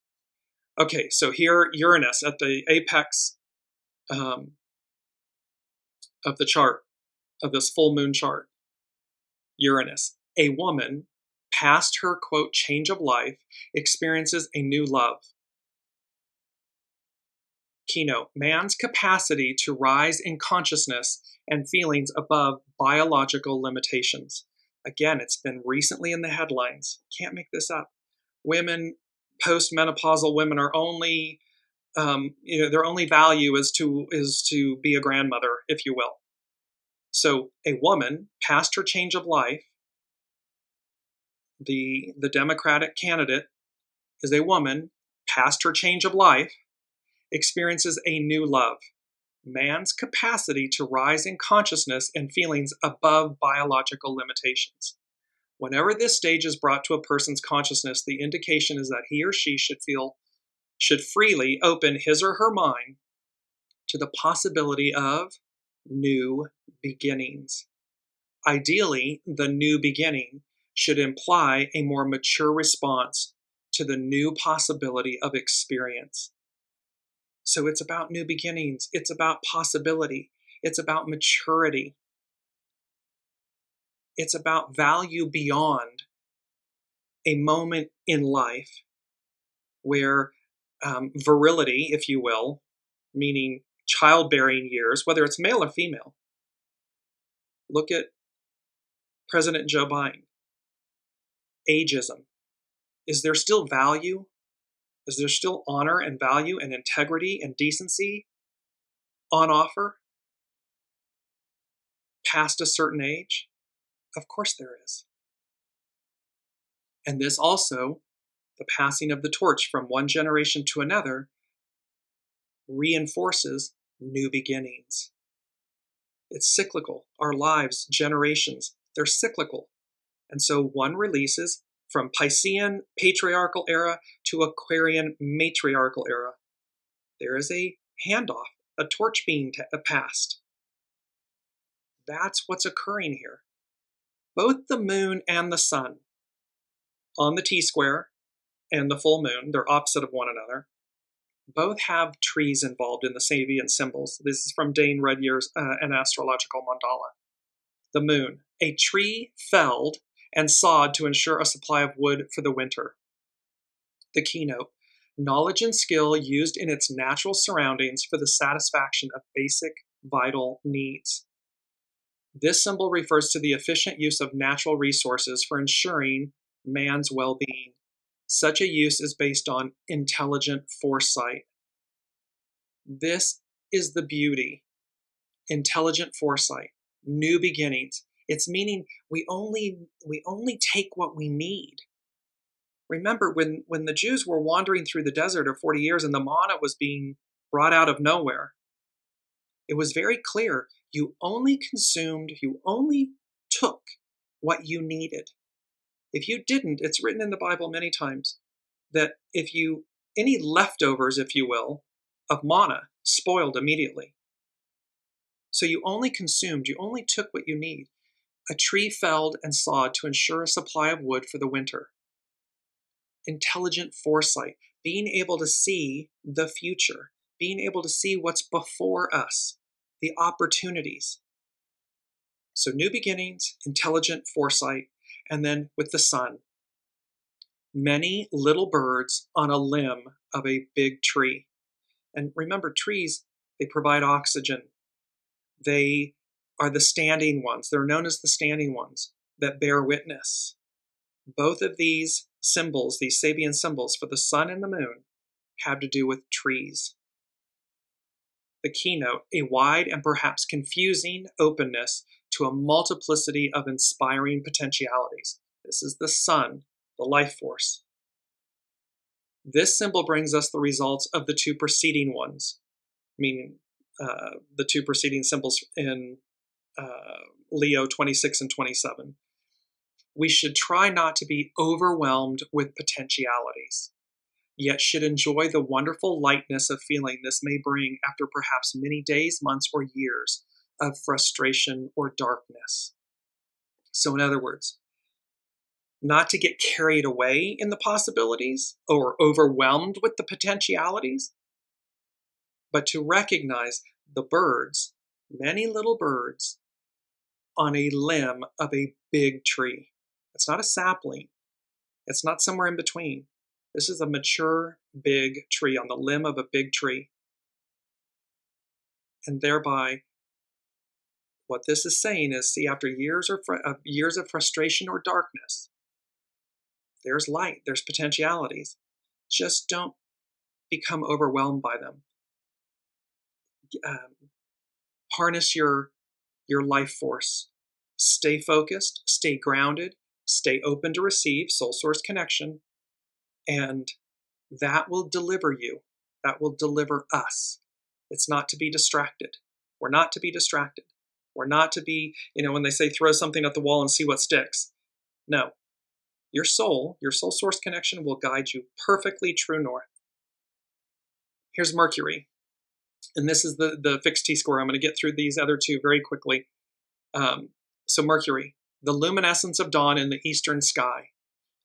Okay, so here Uranus at the apex of the chart, of this full moon chart. Uranus, a woman past her, quote, change of life, experiences a new love. Keynote, man's capacity to rise in consciousness and feelings above biological limitations. Again, it's been recently in the headlines. Can't make this up. Women, postmenopausal women are only, their only value is to be a grandmother, if you will. So a woman past her change of life, the Democratic candidate is a woman past her change of life, experiences a new love. Man's capacity to rise in consciousness and feelings above biological limitations. Whenever this stage is brought to a person's consciousness, the indication is that he or she should freely open his or her mind to the possibility of new beginnings. Ideally, the new beginning should imply a more mature response to the new possibility of experience. So it's about new beginnings. It's about possibility. It's about maturity. It's about value beyond a moment in life where virility, if you will, meaning childbearing years, whether it's male or female. Look at President Joe Biden. Ageism. Is there still value? Is there still honor and value and integrity and decency on offer past a certain age? Of course there is. And this also, the passing of the torch from one generation to another, reinforces new beginnings. It's cyclical. Our lives, generations, they're cyclical. And so one releases from Piscean patriarchal era to Aquarian matriarchal era. There is a handoff, a torch being passed. That's what's occurring here. Both the moon and the sun on the T-square and the full moon, they're opposite of one another, both have trees involved in the Sabian symbols. This is from Dane Redyear's An Astrological Mandala. The moon, a tree felled and sawed to ensure a supply of wood for the winter. The keynote, knowledge and skill used in its natural surroundings for the satisfaction of basic vital needs. This symbol refers to the efficient use of natural resources for ensuring man's well-being. Such a use is based on intelligent foresight. This is the beauty. Intelligent foresight, new beginnings. It's meaning we only take what we need. Remember, when the Jews were wandering through the desert of 40 years and the manna was being brought out of nowhere, it was very clear you only took what you needed. If you didn't, it's written in the Bible many times that any leftovers, if you will, of manna spoiled immediately. So you only took what you need. A tree felled and sawed to ensure a supply of wood for the winter. Intelligent foresight, being able to see the future, being able to see what's before us, the opportunities. So new beginnings, intelligent foresight, and then with the sun, many little birds on a limb of a big tree. And remember, trees, they provide oxygen. They are the standing ones. They're known as the standing ones that bear witness. Both of these symbols, these Sabian symbols for the sun and the moon, have to do with trees. The keynote, a wide and perhaps confusing openness to a multiplicity of inspiring potentialities. This is the sun, the life force. This symbol brings us the results of the two preceding ones, meaning the two preceding symbols in Leo 26 and 27. We should try not to be overwhelmed with potentialities, yet should enjoy the wonderful lightness of feeling this may bring after perhaps many days, months, or years of frustration or darkness. So in other words, not to get carried away in the possibilities or overwhelmed with the potentialities, but to recognize the birds, many little birds, on a limb of a big tree. It's not a sapling. It's not somewhere in between. This is a mature, big tree on the limb of a big tree. And thereby, what this is saying is, see, after years of frustration or darkness, there's light, there's potentialities. Just don't become overwhelmed by them. Harness your life force. Stay focused, stay grounded, stay open to receive, soul source connection, and that will deliver you. That will deliver us. It's not to be distracted. We're not to be distracted. We're not to be, when they say throw something at the wall and see what sticks. No. Your soul source connection will guide you perfectly true north. Here's Mercury. And this is the fixed T-score. I'm going to get through these other two very quickly. So Mercury, the luminescence of dawn in the eastern sky,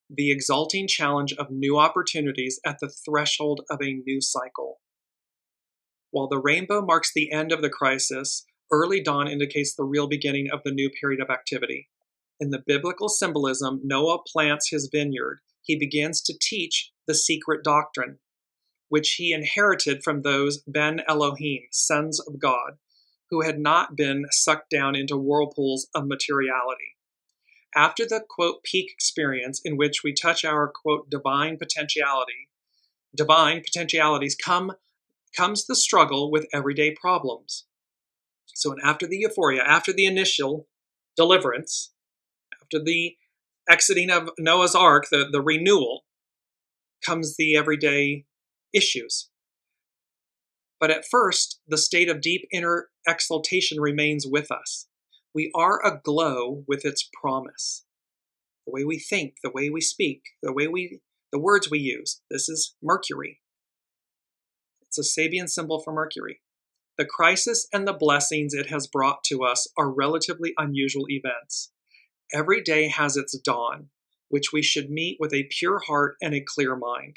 the exalting challenge of new opportunities at the threshold of a new cycle. While the rainbow marks the end of the crisis, early dawn indicates the real beginning of the new period of activity. In the biblical symbolism, Noah plants his vineyard. He begins to teach the secret doctrine, which he inherited from those Ben Elohim, sons of God, who had not been sucked down into whirlpools of materiality. After the, quote, peak experience in which we touch our, quote, divine potentialities comes the struggle with everyday problems. So after the euphoria, after the initial deliverance, after the exiting of Noah's Ark, the renewal, comes the everyday issues. But at first, the state of deep inner exaltation remains with us. We are aglow with its promise. The way we think, the way we speak, the words we use. This is Mercury. It's a Sabian symbol for Mercury. The crisis and the blessings it has brought to us are relatively unusual events. Every day has its dawn, which we should meet with a pure heart and a clear mind.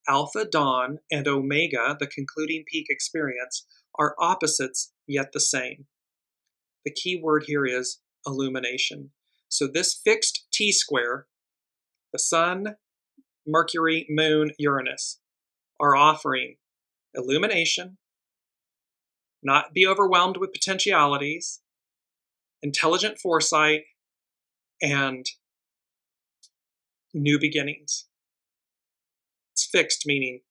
Alpha dawn and Omega, the concluding peak experience, are opposites yet the same. The key word here is illumination. So this fixed T-square, the Sun, Mercury, Moon, Uranus, are offering illumination, not be overwhelmed with potentialities, intelligent foresight, and new beginnings. It's fixed, meaning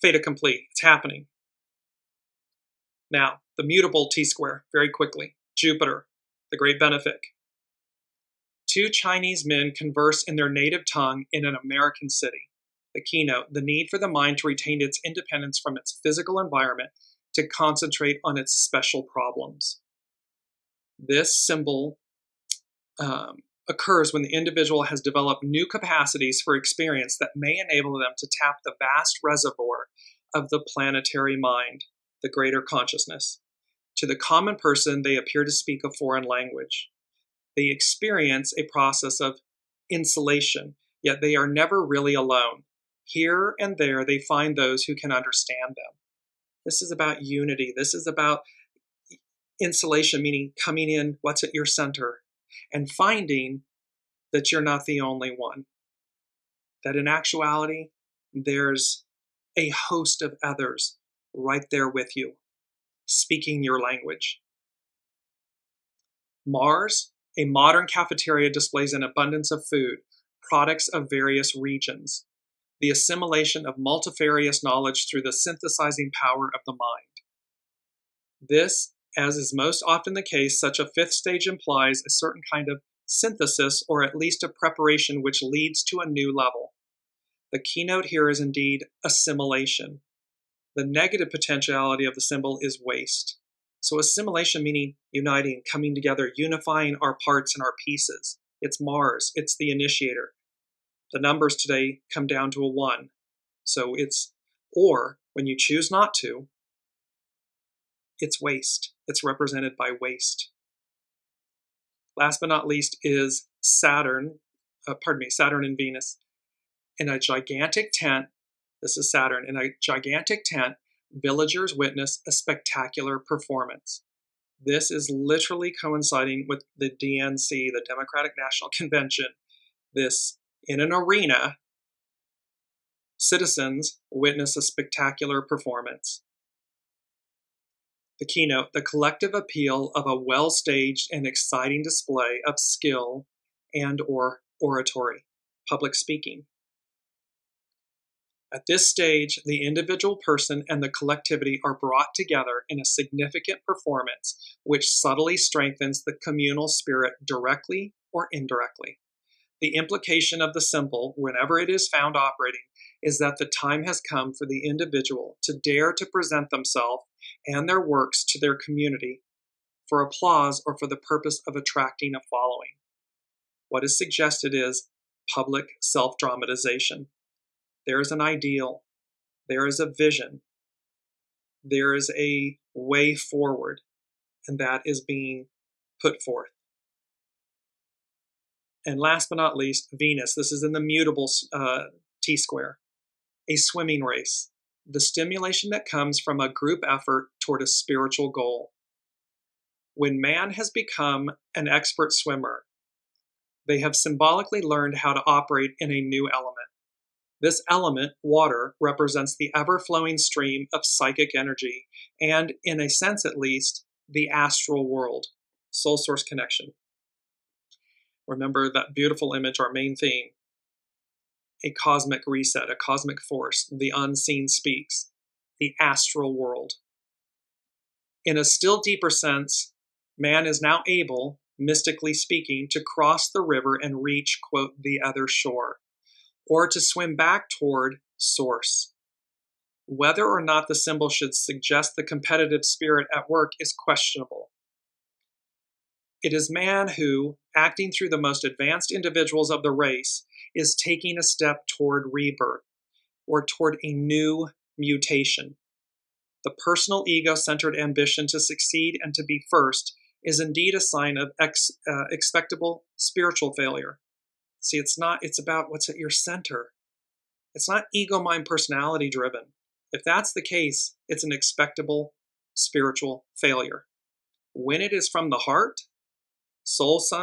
fait accompli. It's happening. Now, the mutable T-square, very quickly. Jupiter, the great benefic. Two Chinese men converse in their native tongue in an American city. The keynote, the need for the mind to retain its independence from its physical environment to concentrate on its special problems. This symbol occurs when the individual has developed new capacities for experience that may enable them to tap the vast reservoir of the planetary mind, the greater consciousness. To the common person, they appear to speak a foreign language. They experience a process of insulation, yet they are never really alone. Here and there, they find those who can understand them. This is about unity. This is about insulation, meaning coming in, what's at your center, and finding that you're not the only one. That in actuality, there's a host of others right there with you, speaking your language. Mars, a modern cafeteria, displays an abundance of food, products of various regions, the assimilation of multifarious knowledge through the synthesizing power of the mind. This, as is most often the case, such a fifth stage implies a certain kind of synthesis, or at least a preparation which leads to a new level. The keynote here is indeed assimilation. The negative potentiality of the symbol is waste. So assimilation meaning uniting, coming together, unifying our parts and our pieces. It's Mars, it's the initiator. The numbers today come down to a 1. So it's, or when you choose not to, it's waste. It's represented by waste. Last but not least is Saturn and Venus. In a gigantic tent, this is Saturn, in a gigantic tent, villagers witness a spectacular performance. This is literally coinciding with the DNC, the Democratic National Convention. This, in an arena, citizens witness a spectacular performance. The keynote, the collective appeal of a well-staged and exciting display of skill and or oratory, public speaking. At this stage, the individual person and the collectivity are brought together in a significant performance which subtly strengthens the communal spirit directly or indirectly. The implication of the symbol, whenever it is found operating, is that the time has come for the individual to dare to present themselves and their works to their community for applause or for the purpose of attracting a following. What is suggested is public self-dramatization. There is an ideal. There is a vision. There is a way forward, and that is being put forth. And last but not least, Venus. This is in the mutable T-square. A swimming race. The stimulation that comes from a group effort toward a spiritual goal. When man has become an expert swimmer, they have symbolically learned how to operate in a new element. This element, water, represents the ever-flowing stream of psychic energy and, in a sense at least, the astral world, soul source connection. Remember that beautiful image, our main theme, a cosmic reset, a cosmic force, the unseen speaks, the astral world. In a still deeper sense, man is now able, mystically speaking, to cross the river and reach, quote, the other shore, or to swim back toward source. Whether or not the symbol should suggest the competitive spirit at work is questionable. It is man who, acting through the most advanced individuals of the race, is taking a step toward rebirth, or toward a new mutation. The personal ego-centered ambition to succeed and to be first is indeed a sign of expectable spiritual failure. See, it's about what's at your center. It's not ego, mind, personality driven. If that's the case, it's an expectable spiritual failure. When it is from the heart, soul's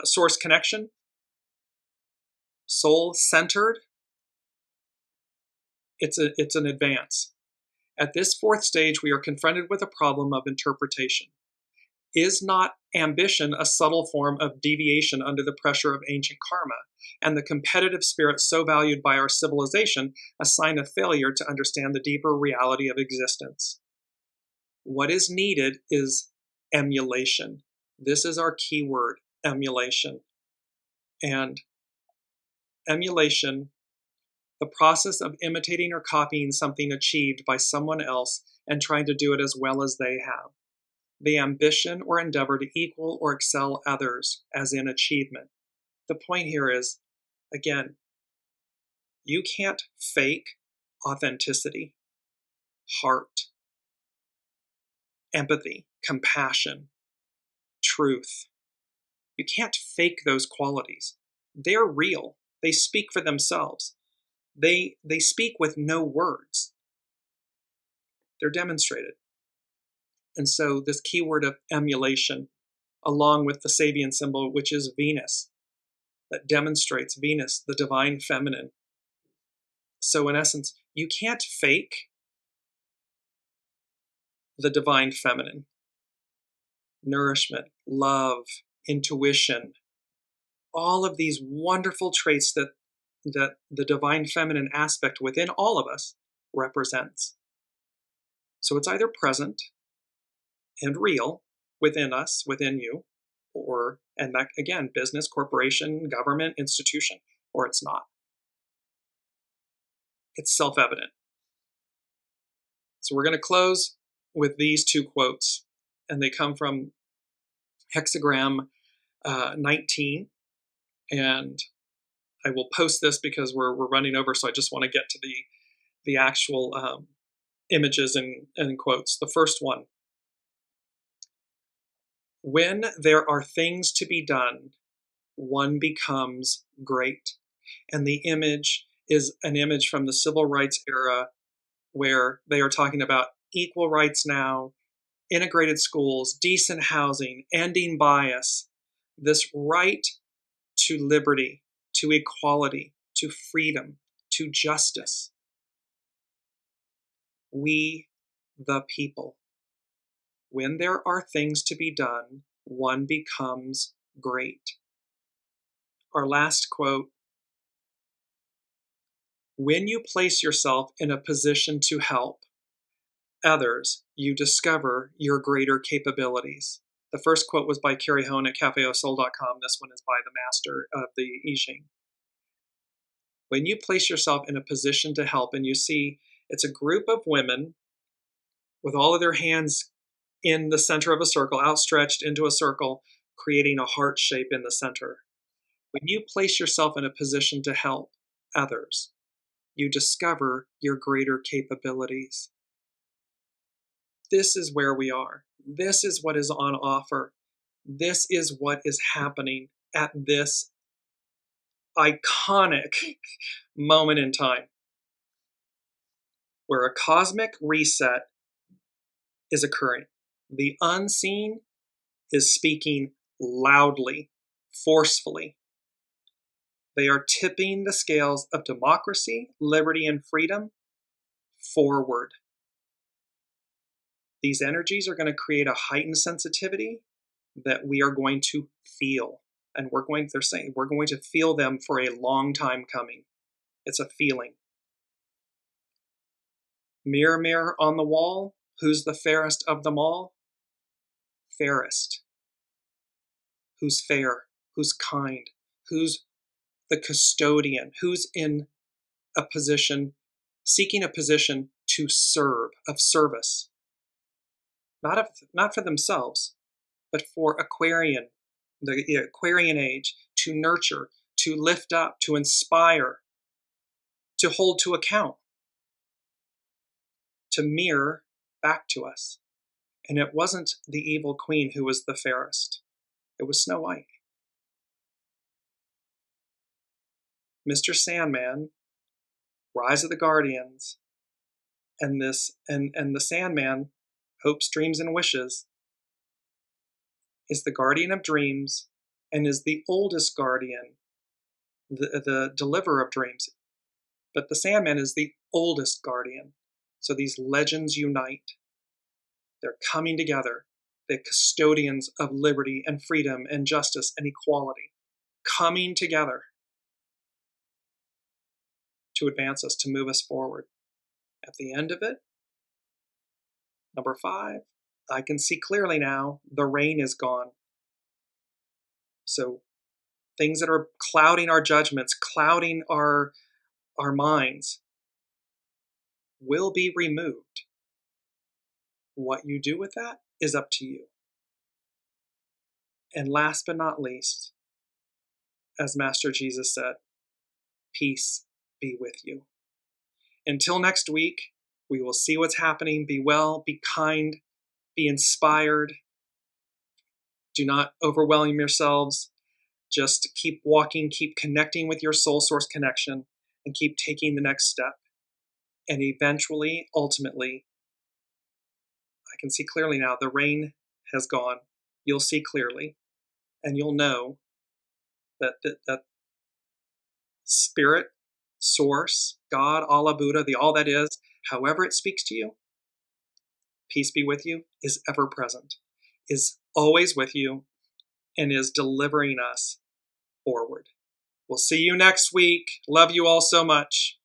source connection, soul-centered, it's an advance. At this fourth stage, we are confronted with a problem of interpretation. Is not ambition a subtle form of deviation under the pressure of ancient karma, and the competitive spirit so valued by our civilization a sign of failure to understand the deeper reality of existence? What is needed is emulation. This is our key word, emulation. And emulation, the process of imitating or copying something achieved by someone else and trying to do it as well as they have. The ambition or endeavor to equal or excel others, as in achievement. The point here is, again, you can't fake authenticity, heart, empathy, compassion, truth. You can't fake those qualities. They're real. They speak for themselves. They speak with no words. They're demonstrated. And so this keyword of emulation, along with the SABIAN symbol, which is Venus, that demonstrates Venus, the divine feminine. So in essence, you can't fake the divine feminine. Nourishment, love, intuition, all of these wonderful traits that the divine feminine aspect within all of us represents. So it's either present and real within us, within you, or, and that again, business, corporation, government, institution, or it's not. It's self-evident. So we're going to close with these two quotes, and they come from hexagram 19, and I will post this because we're running over, so I just want to get to the actual images and quotes. The first one: when there are things to be done, one becomes great. And the image is an image from the civil rights era where they are talking about equal rights now, integrated schools, decent housing, ending bias, this right to liberty, to equality, to freedom, to justice. We, the people. When there are things to be done, one becomes great. Our last quote: when you place yourself in a position to help others, you discover your greater capabilities. The first quote was by Carrie Hone at cafeausoul.com. This one is by the master of the I Ching. When you place yourself in a position to help, and you see it's a group of women with all of their hands in the center of a circle, outstretched into a circle, creating a heart shape in the center. When you place yourself in a position to help others, you discover your greater capabilities. This is where we are. This is what is on offer. This is what is happening at this iconic moment in time, where a cosmic reset is occurring. The unseen is speaking loudly, forcefully. They are tipping the scales of democracy, liberty, and freedom forward. These energies are going to create a heightened sensitivity that we are going to feel. And they're saying we're going to feel them for a long time coming. It's a feeling. Mirror, mirror on the wall, who's the fairest of them all? Fairest. Who's fair? Who's kind? Who's the custodian? Who's in a position, seeking a position to serve, of service? Not for themselves, but for Aquarian, the Aquarian age, to nurture, to lift up, to inspire, to hold to account, to mirror back to us. And it wasn't the evil queen who was the fairest. It was Snow White. Mr. Sandman, Rise of the Guardians, and the Sandman, Hopes, Dreams, and Wishes, is the guardian of dreams and is the oldest guardian, the deliverer of dreams. But the Sandman is the oldest guardian. So these legends unite. They're coming together, the custodians of liberty and freedom and justice and equality, coming together to advance us, to move us forward. At the end of it, number 5, I can see clearly now, the rain is gone. So things that are clouding our judgments, clouding our minds, will be removed. What you do with that is up to you. And last but not least, as Master Jesus said, peace be with you. Until next week, we will see what's happening. Be well, be kind, be inspired. Do not overwhelm yourselves. Just keep walking, keep connecting with your soul source connection, and keep taking the next step. And eventually, ultimately, I can see clearly now, the rain has gone. You'll see clearly, and you'll know that spirit, source, God, Allah, Buddha, the all that is, however it speaks to you, peace be with you, is ever present, is always with you, and is delivering us forward. We'll see you next week. Love you all so much.